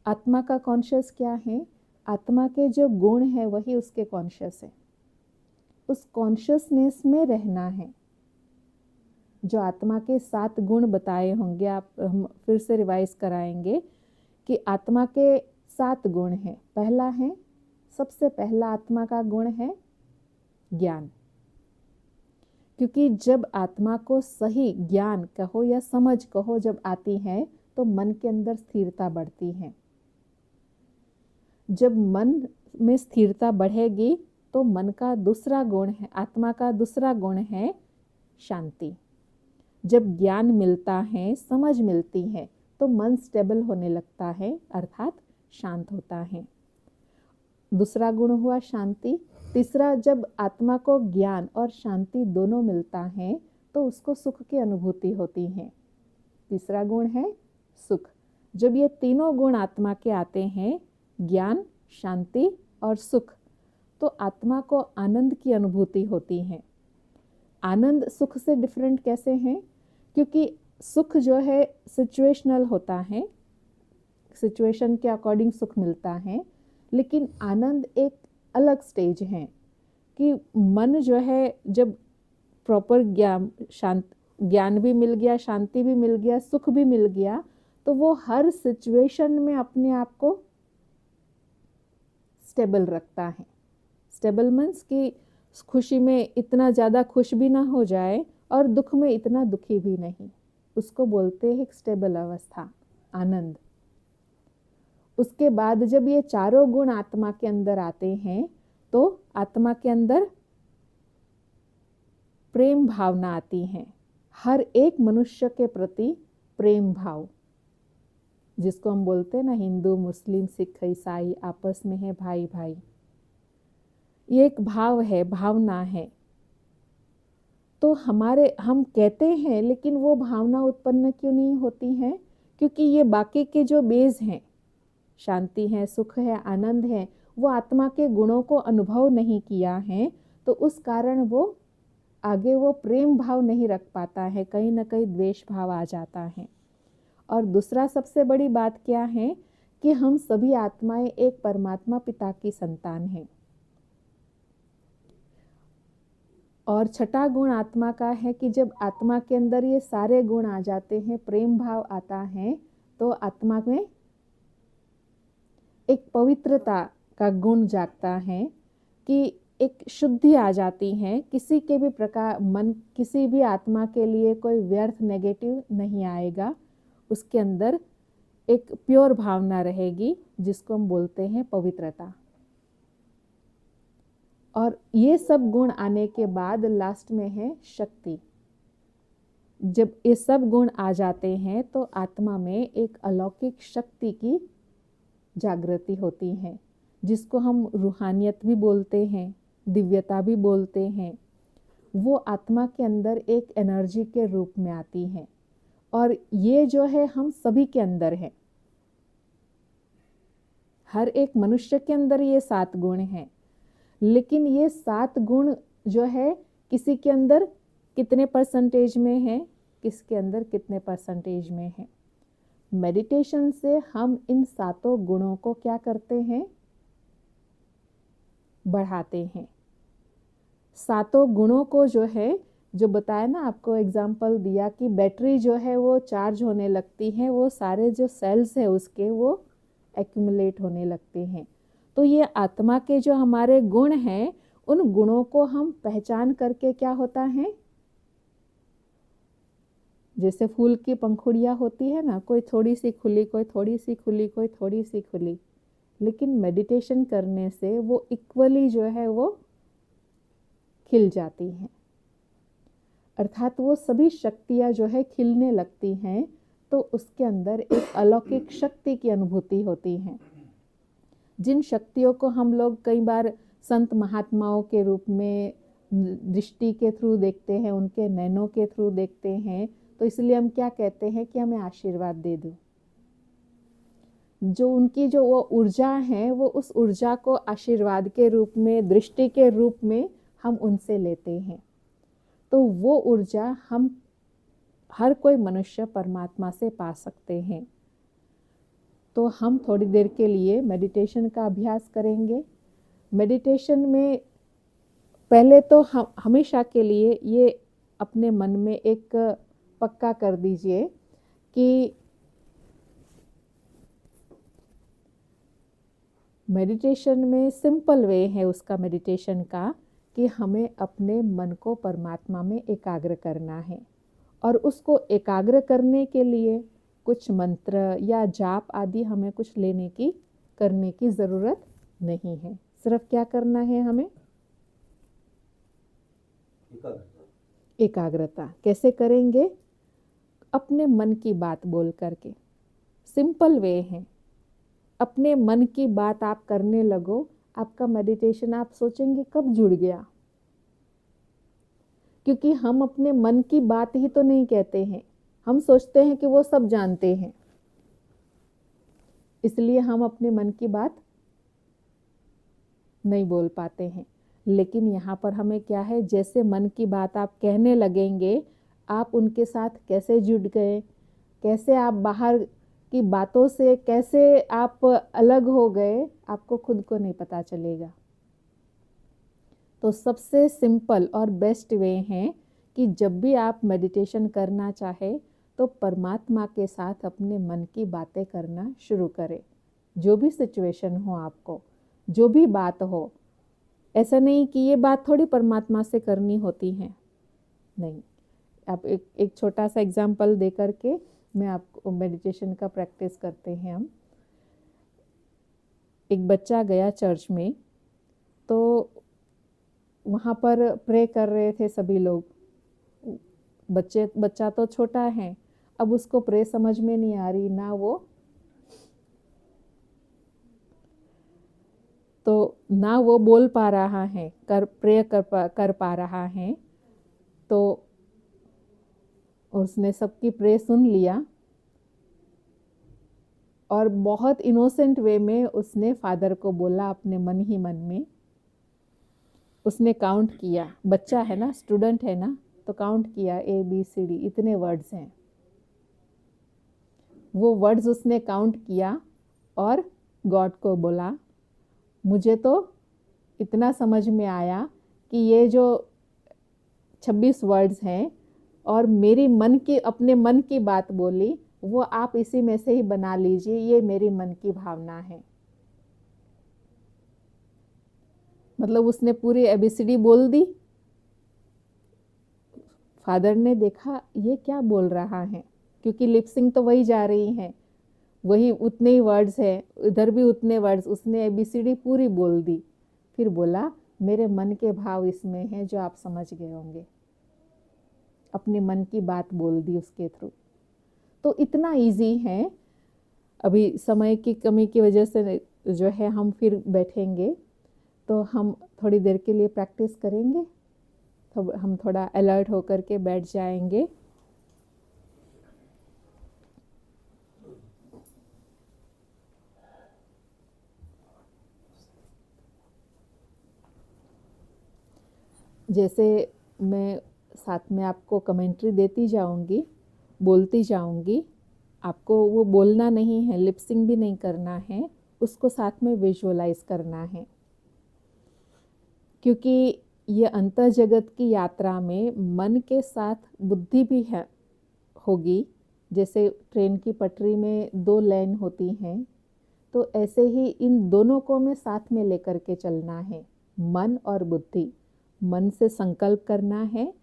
आत्मा का कॉन्शियस क्या है, आत्मा के जो गुण है वही उसके कॉन्शियस है। उस कॉन्शियसनेस में रहना है। जो आत्मा के 7 गुण बताए होंगे, हम फिर से रिवाइज कराएंगे कि आत्मा के 7 गुण हैं। पहला है, सबसे पहला आत्मा का गुण है ज्ञान। क्योंकि जब आत्मा को सही ज्ञान कहो या समझ कहो जब आती है तो मन के अंदर स्थिरता बढ़ती है। जब मन में स्थिरता बढ़ेगी तो मन का दूसरा गुण है, आत्मा का दूसरा गुण है शांति। जब ज्ञान मिलता है, समझ मिलती है, तो मन स्टेबल होने लगता है, अर्थात शांत होता है। दूसरा गुण हुआ शांति। तीसरा, जब आत्मा को ज्ञान और शांति दोनों मिलता है तो उसको सुख की अनुभूति होती है। तीसरा गुण है सुख। जब ये तीनों गुण आत्मा के आते हैं, ज्ञान, शांति और सुख, तो आत्मा को आनंद की अनुभूति होती है। आनंद सुख से डिफरेंट कैसे है? क्योंकि सुख जो है सिचुएशनल होता है, सिचुएशन के अकॉर्डिंग सुख मिलता है, लेकिन आनंद एक अलग स्टेज है कि मन जो है जब प्रॉपर ज्ञान भी मिल गया, शांति भी मिल गया, सुख भी मिल गया, तो वो हर सिचुएशन में अपने आप को स्टेबल रखता है। स्टेबल मीन्स कि खुशी में इतना ज़्यादा खुश भी ना हो जाए और दुख में इतना दुखी भी नहीं। उसको बोलते हैं एक स्टेबल अवस्था, आनंद। उसके बाद जब ये चारों गुण आत्मा के अंदर आते हैं तो आत्मा के अंदर प्रेम भावना आती है, हर एक मनुष्य के प्रति प्रेम भाव, जिसको हम बोलते हैं ना, हिंदू मुस्लिम सिख ईसाई आपस में है भाई भाई। ये एक भाव है, भावना है। तो हम कहते हैं, लेकिन वो भावना उत्पन्न क्यों नहीं होती है? क्योंकि ये बाकी के जो बेस हैं, शांति है, सुख है, आनंद है, वो आत्मा के गुणों को अनुभव नहीं किया है, तो उस कारण वो आगे वो प्रेम भाव नहीं रख पाता है, कहीं ना कहीं द्वेष भाव आ जाता है। और दूसरा सबसे बड़ी बात क्या है कि हम सभी आत्माएं एक परमात्मा पिता की संतान हैं। और छठा गुण आत्मा का है कि जब आत्मा के अंदर ये सारे गुण आ जाते हैं, प्रेम भाव आता है, तो आत्मा में एक पवित्रता का गुण जागता है कि एक शुद्धि आ जाती है। किसी के भी प्रकार मन, किसी भी आत्मा के लिए कोई व्यर्थ नेगेटिव नहीं आएगा, उसके अंदर एक प्योर भावना रहेगी, जिसको हम बोलते हैं पवित्रता। और ये सब गुण आने के बाद लास्ट में है शक्ति। जब ये सब गुण आ जाते हैं तो आत्मा में एक अलौकिक शक्ति की जागृति होती है, जिसको हम रूहानियत भी बोलते हैं, दिव्यता भी बोलते हैं। वो आत्मा के अंदर एक एनर्जी के रूप में आती है। और ये जो है हम सभी के अंदर है, हर एक मनुष्य के अंदर ये 7 गुण हैं। लेकिन ये 7 गुण जो है किसी के अंदर कितने परसेंटेज में है, किसके अंदर कितने परसेंटेज में है। मेडिटेशन से हम इन 7 गुणों को क्या करते हैं, बढ़ाते हैं। 7 गुणों को जो है, जो बताया ना आपको, एग्जाम्पल दिया कि बैटरी जो है वो चार्ज होने लगती है, वो सारे जो सेल्स है उसके वो एक्यूमुलेट होने लगते हैं। तो ये आत्मा के जो हमारे गुण हैं, उन गुणों को हम पहचान करके क्या होता है, जैसे फूल की पंखुड़ियाँ होती है ना, कोई थोड़ी सी खुली, कोई थोड़ी सी खुली, कोई थोड़ी सी खुली, लेकिन मेडिटेशन करने से वो इक्वली जो है वो खिल जाती हैं। अर्थात वो सभी शक्तियाँ जो है खिलने लगती हैं, तो उसके अंदर एक अलौकिक शक्ति की अनुभूति होती है। जिन शक्तियों को हम लोग कई बार संत महात्माओं के रूप में दृष्टि के थ्रू देखते हैं, उनके नैनों के थ्रू देखते हैं, तो इसलिए हम क्या कहते हैं कि हमें आशीर्वाद दे दो। जो उनकी जो वो ऊर्जा है, वो उस ऊर्जा को आशीर्वाद के रूप में, दृष्टि के रूप में हम उनसे लेते हैं। तो वो ऊर्जा हम हर कोई मनुष्य परमात्मा से पा सकते हैं। तो हम थोड़ी देर के लिए मेडिटेशन का अभ्यास करेंगे। मेडिटेशन में पहले तो हम हमेशा के लिए ये अपने मन में एक पक्का कर दीजिए कि मेडिटेशन में सिंपल वे है उसका, मेडिटेशन का, कि हमें अपने मन को परमात्मा में एकाग्र करना है। और उसको एकाग्र करने के लिए कुछ मंत्र या जाप आदि हमें कुछ करने की ज़रूरत नहीं है। सिर्फ क्या करना है हमें, एकाग्रता। कैसे करेंगे, अपने मन की बात बोल करके। सिंपल वे है, अपने मन की बात आप करने लगो, आपका मेडिटेशन आप सोचेंगे कब जुड़ गया। क्योंकि हम अपने मन की बात ही तो नहीं कहते हैं, हम सोचते हैं कि वो सब जानते हैं, इसलिए हम अपने मन की बात नहीं बोल पाते हैं। लेकिन यहाँ पर हमें क्या है, जैसे मन की बात आप कहने लगेंगे, आप उनके साथ कैसे जुड़ गए, कैसे आप बाहर की बातों से कैसे आप अलग हो गए, आपको खुद को नहीं पता चलेगा। तो सबसे सिंपल और बेस्ट वे है कि जब भी आप मेडिटेशन करना चाहे तो परमात्मा के साथ अपने मन की बातें करना शुरू करें। जो भी सिचुएशन हो, आपको जो भी बात हो, ऐसा नहीं कि ये बात थोड़ी परमात्मा से करनी होती है, नहीं। आप एक छोटा सा एग्जाम्पल दे करके मैं आपको मेडिटेशन का प्रैक्टिस करते हैं हम। एक बच्चा गया चर्च में, तो वहाँ पर प्रे कर रहे थे सभी लोग। बच्चा तो छोटा है, अब उसको प्रे समझ में नहीं आ रही, ना वो बोल पा रहा है, प्रे कर पा रहा है। तो उसने सबकी प्रे सुन लिया और बहुत इनोसेंट वे में उसने फादर को बोला अपने मन ही मन में। उसने काउंट किया, बच्चा है ना, स्टूडेंट है ना, तो काउंट किया ABCD, इतने वर्ड्स हैं। वो वर्ड्स उसने काउंट किया और गॉड को बोला, मुझे तो इतना समझ में आया कि ये जो 26 वर्ड्स हैं और मेरी अपने मन की बात बोली, वो आप इसी में से ही बना लीजिए, ये मेरी मन की भावना है। मतलब उसने पूरी ABCD बोल दी। फादर ने देखा ये क्या बोल रहा है, क्योंकि लिपसिंग तो वही जा रही है, वही उतने ही वर्ड्स है, इधर भी उतने वर्ड्स, उसने ABCD पूरी बोल दी। फिर बोला मेरे मन के भाव इसमें हैं जो आप समझ गए होंगे। अपने मन की बात बोल दी उसके थ्रू। तो इतना इजी है। अभी समय की कमी की वजह से जो है हम फिर बैठेंगे, तो हम थोड़ी देर के लिए प्रैक्टिस करेंगे, तो हम थोड़ा अलर्ट होकर के बैठ जाएंगे। जैसे मैं साथ में आपको कमेंट्री देती जाऊंगी, बोलती जाऊंगी, आपको वो बोलना नहीं है, लिपसिंग भी नहीं करना है, उसको साथ में विजुअलाइज करना है। क्योंकि ये अंतर जगत की यात्रा में मन के साथ बुद्धि भी है होगी। जैसे ट्रेन की पटरी में 2 लाइन होती हैं, तो ऐसे ही इन दोनों को में साथ में लेकर के चलना है, मन और बुद्धि। मन से संकल्प करना है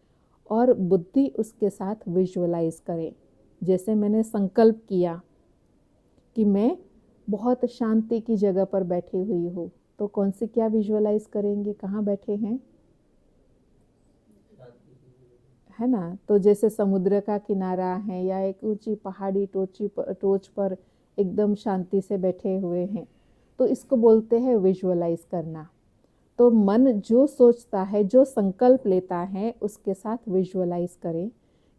और बुद्धि उसके साथ विजुअलाइज करे। जैसे मैंने संकल्प किया कि मैं बहुत शांति की जगह पर बैठी हुई हूँ, तो कौन सी क्या विजुअलाइज करेंगे, कहाँ बैठे हैं, है ना। तो जैसे समुद्र का किनारा है या एक ऊंची पहाड़ी टोच पर एकदम शांति से बैठे हुए हैं, तो इसको बोलते हैं विजुअलाइज करना। तो मन जो सोचता है, जो संकल्प लेता है, उसके साथ विजुअलाइज करें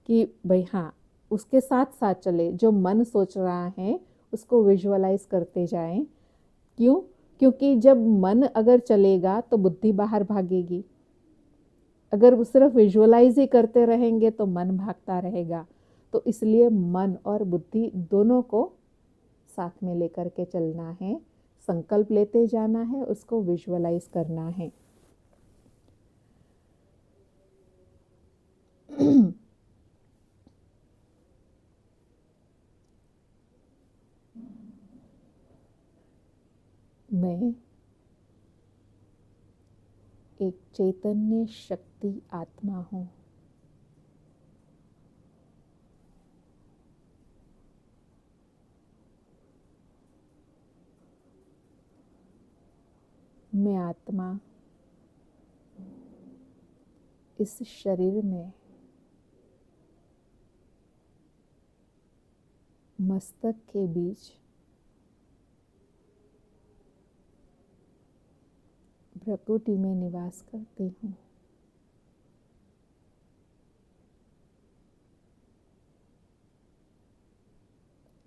कि भाई हाँ, उसके साथ साथ चले। जो मन सोच रहा है उसको विजुअलाइज करते जाएं। क्यों? क्योंकि जब मन अगर चलेगा तो बुद्धि बाहर भागेगी। अगर वो सिर्फ विजुअलाइज ही करते रहेंगे तो मन भागता रहेगा। तो इसलिए मन और बुद्धि दोनों को साथ में लेकर के चलना है, संकल्प लेते जाना है, उसको विजुअलाइज करना है। मैं एक चैतन्य शक्ति आत्मा हूँ। मैं आत्मा इस शरीर में मस्तक के बीच प्रकृति में निवास करती हूँ।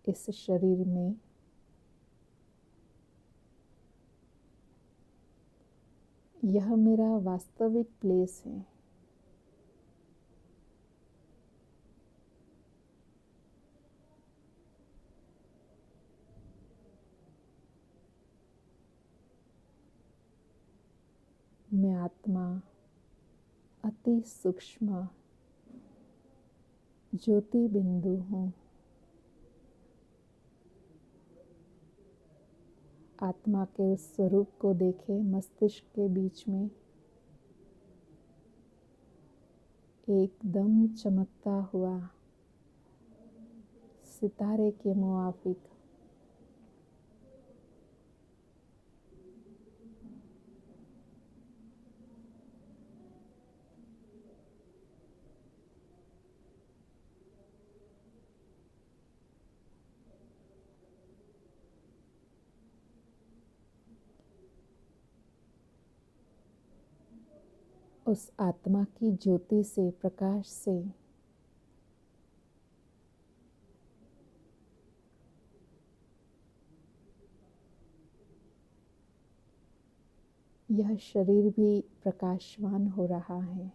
इस शरीर में यह मेरा वास्तविक प्लेस है। मैं आत्मा अति सूक्ष्म ज्योति बिंदु हूँ। आत्मा के उस स्वरूप को देखें मस्तिष्क के बीच में एकदम चमकता हुआ सितारे के मुआफिक। उस आत्मा की ज्योति से, प्रकाश से यह शरीर भी प्रकाशवान हो रहा है।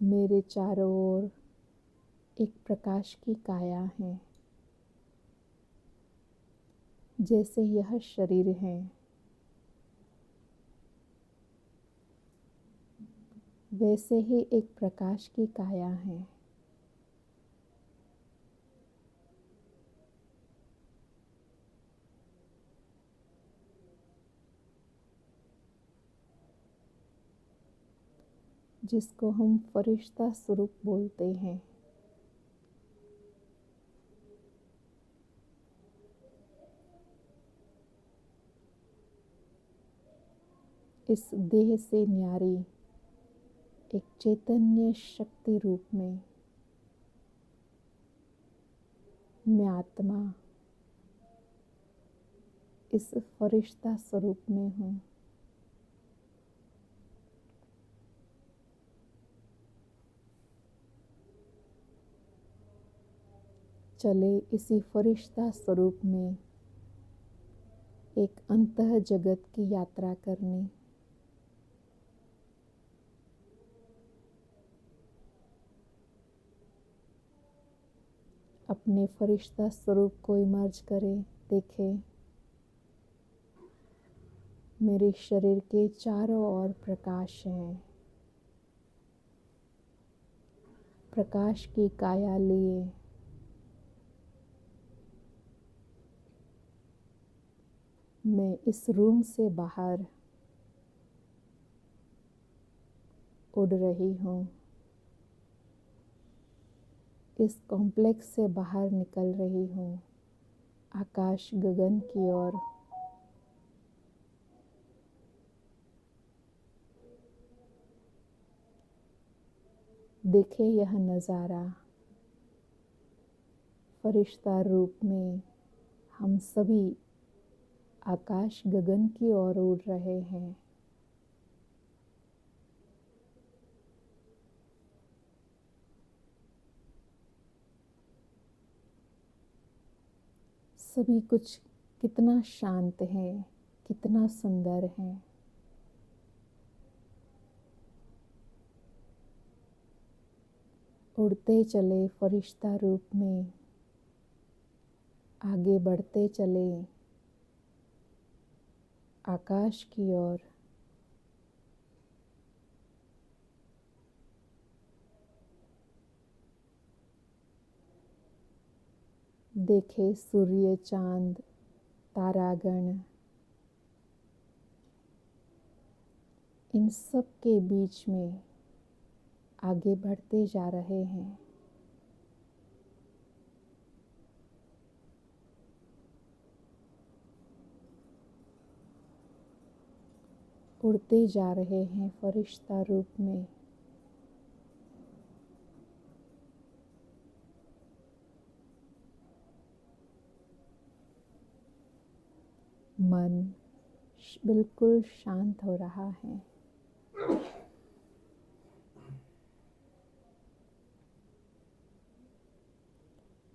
मेरे चारों ओर एक प्रकाश की काया है। जैसे यह शरीर है, वैसे ही एक प्रकाश की काया है। जिसको हम फरिश्ता स्वरूप बोलते हैं। इस देह से न्यारी एक चैतन्य शक्ति रूप में मैं आत्मा इस फरिश्ता स्वरूप में हूँ। चले इसी फरिश्ता स्वरूप में एक अंतः जगत की यात्रा करने। अपने फरिश्ता स्वरूप को इमर्ज करें, देखें मेरे शरीर के चारों ओर प्रकाश हैं। प्रकाश की काया लिए मैं इस रूम से बाहर उड़ रही हूँ। इस कॉम्प्लेक्स से बाहर निकल रही हूँ, आकाश गगन की ओर। देखे यह नज़ारा, फरिश्ता रूप में हम सभी आकाश गगन की ओर उड़ रहे हैं। सभी कुछ कितना शांत है, कितना सुंदर है। उड़ते चले फरिश्ता रूप में, आगे बढ़ते चले आकाश की ओर। देखे सूर्य, चांद, तारागण, इन सब के बीच में आगे बढ़ते जा रहे हैं। उड़ते जा रहे हैं फरिश्ता रूप में। मन बिल्कुल शांत हो रहा है।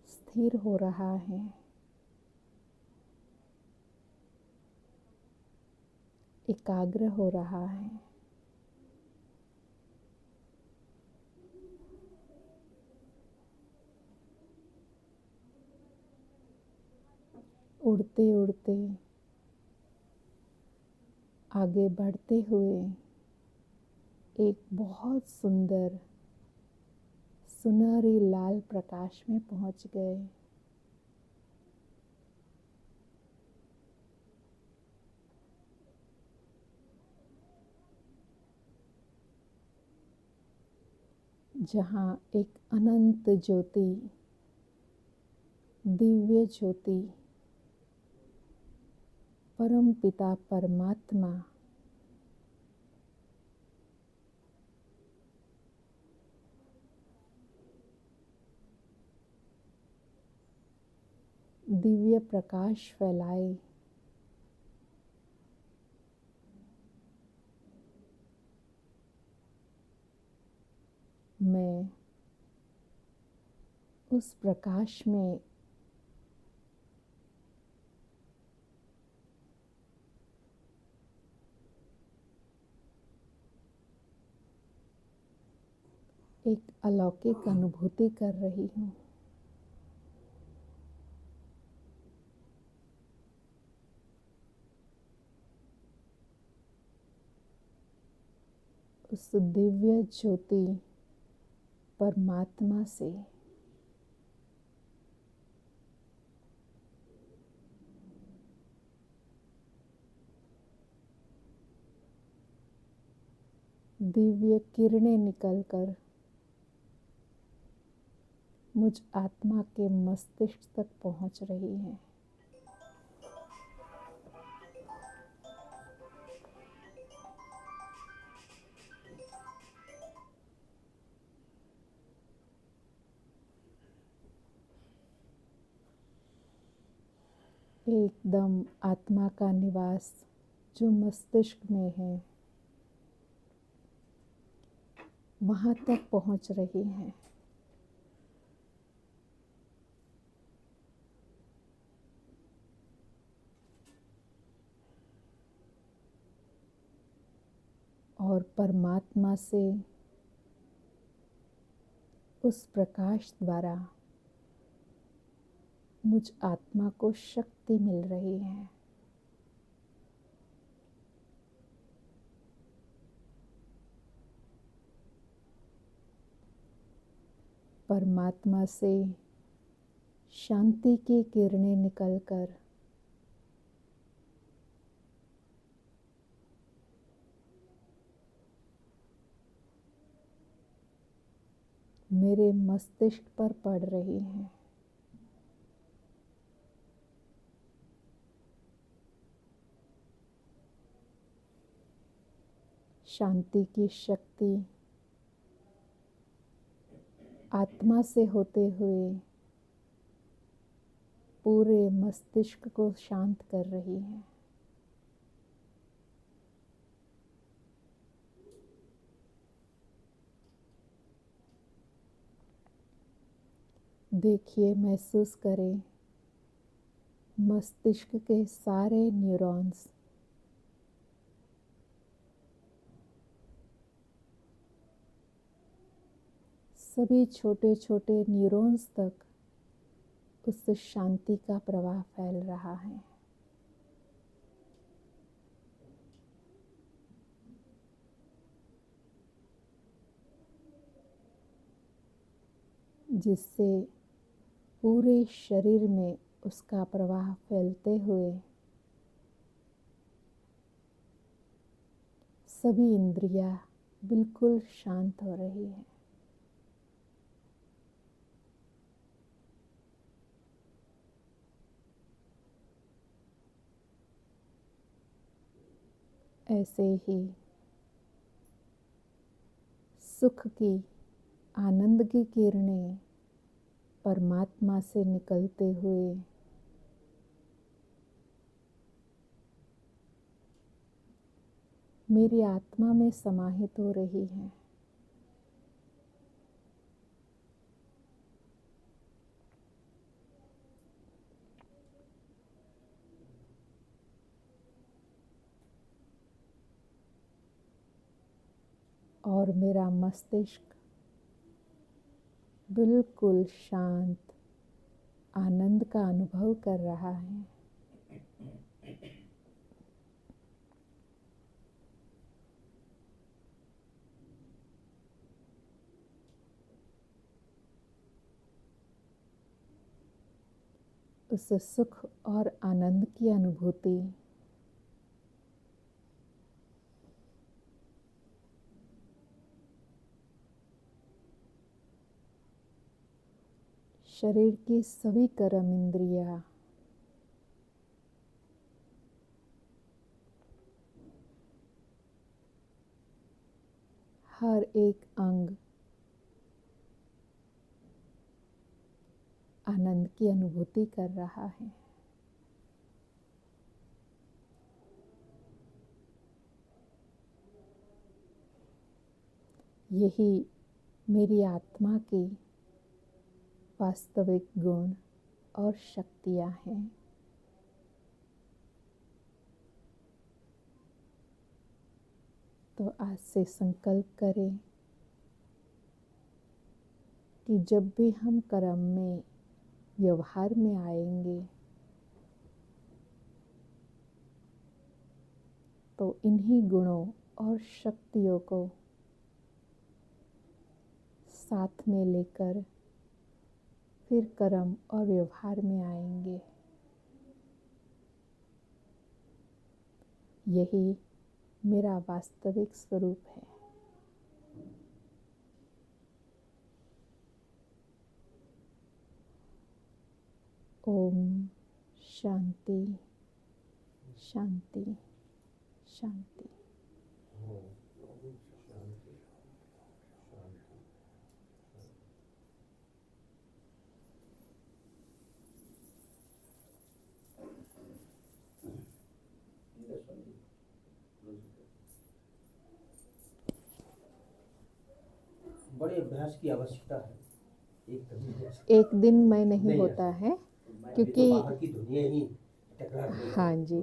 स्थिर हो रहा है। एकाग्र हो रहा है। उड़ते उड़ते आगे बढ़ते हुए एक बहुत सुंदर सुनहरी लाल प्रकाश में पहुंच गए। जहाँ एक अनंत ज्योति, दिव्य ज्योति, परम पिता परमात्मा दिव्य प्रकाश फैलाए। मैं उस प्रकाश में एक अलौकिक अनुभूति कर रही हूँ। उस दिव्य ज्योति परमात्मा से दिव्य किरणें निकलकर मुझ आत्मा के मस्तिष्क तक पहुंच रही हैं। एकदम आत्मा का निवास जो मस्तिष्क में है, वहाँ तक पहुँच रही हैं। और परमात्मा से उस प्रकाश द्वारा मुझ आत्मा को शक्ति मिल रही है। परमात्मा से शांति की किरणें निकलकर मेरे मस्तिष्क पर पड़ रही हैं। शांति की शक्ति आत्मा से होते हुए पूरे मस्तिष्क को शांत कर रही है। देखिए, महसूस करें मस्तिष्क के सारे न्यूरॉन्स सभी छोटे छोटे न्यूरॉन्स तक उस शांति का प्रवाह फैल रहा है। जिससे पूरे शरीर में उसका प्रवाह फैलते हुए सभी इंद्रियां बिल्कुल शांत हो रही है। ऐसे ही सुख की, आनंद की किरणें परमात्मा से निकलते हुए मेरी आत्मा में समाहित हो रही हैं। और मेरा मस्तिष्क बिल्कुल शांत आनंद का अनुभव कर रहा है। उस सुख और आनंद की अनुभूति शरीर की सभी कर्म इंद्रियां हर एक अंग आनंद की अनुभूति कर रहा है। यही मेरी आत्मा की वास्तविक गुण और शक्तियां हैं। तो आज से संकल्प करें कि जब भी हम कर्म में व्यवहार में आएंगे तो इन्हीं गुणों और शक्तियों को साथ में लेकर फिर कर्म और व्यवहार में आएंगे। यही मेरा वास्तविक स्वरूप है। ओम शांति शांति शांति। बड़े अभ्यास की आवश्यकता है। एक दिन में नहीं होता है क्योंकि बाहर की दुनिया ही टकरा रही है। हाँ जी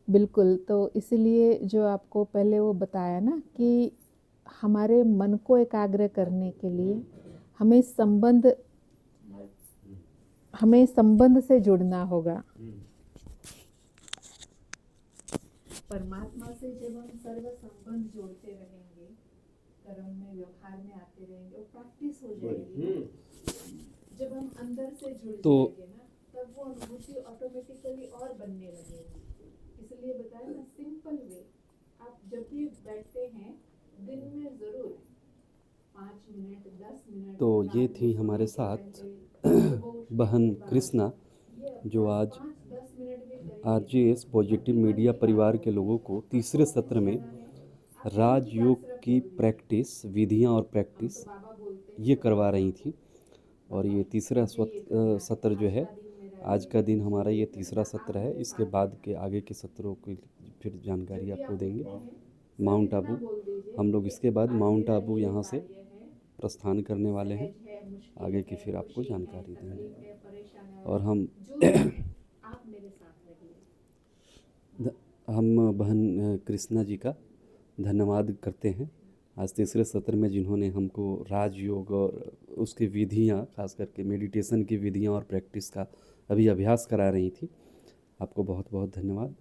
बिल्कुल। तो इसलिए जो आपको पहले वो बताया ना कि हमारे मन को एकाग्र करने के लिए हमें संबंध से जुड़ना होगा। परमात्मा से जब हम सर्व संबंध जोड़ते रहेंगे, कर्म में व्यवहार में आते रहेंगे और प्रैक्टिस हो जाएगी। जब हम अंदर से जुड़ जाएंगे ना तब वो अनुभूति ऑटोमेटिकली और बनने लगेगी। इसलिए बताया ना सिंपल वे, आप जब भी बैठते हैं दिन में जरूर 5 मिनट 10 मिनट। तो ये थी हमारे साथ बहन कृष्णा, जो आज आरजेएस पॉजिटिव मीडिया परिवार के लोगों को तीसरे सत्र में राजयोग की प्रैक्टिस, विधियां और प्रैक्टिस ये करवा रही थी। और ये तीसरा सत्र जो है, आज का दिन हमारा ये तीसरा सत्र है। इसके बाद के आगे के सत्रों की फिर जानकारी आपको देंगे। माउंट आबू हम लोग इसके बाद माउंट आबू यहाँ से प्रस्थान करने वाले हैं। आगे की फिर आपको जानकारी देंगे। और हम बहन कृष्णा जी का धन्यवाद करते हैं आज तीसरे सत्र में, जिन्होंने हमको राजयोग और उसकी विधियाँ, खास करके मेडिटेशन की विधियाँ और प्रैक्टिस का अभी अभ्यास करा रही थी। आपको बहुत बहुत धन्यवाद।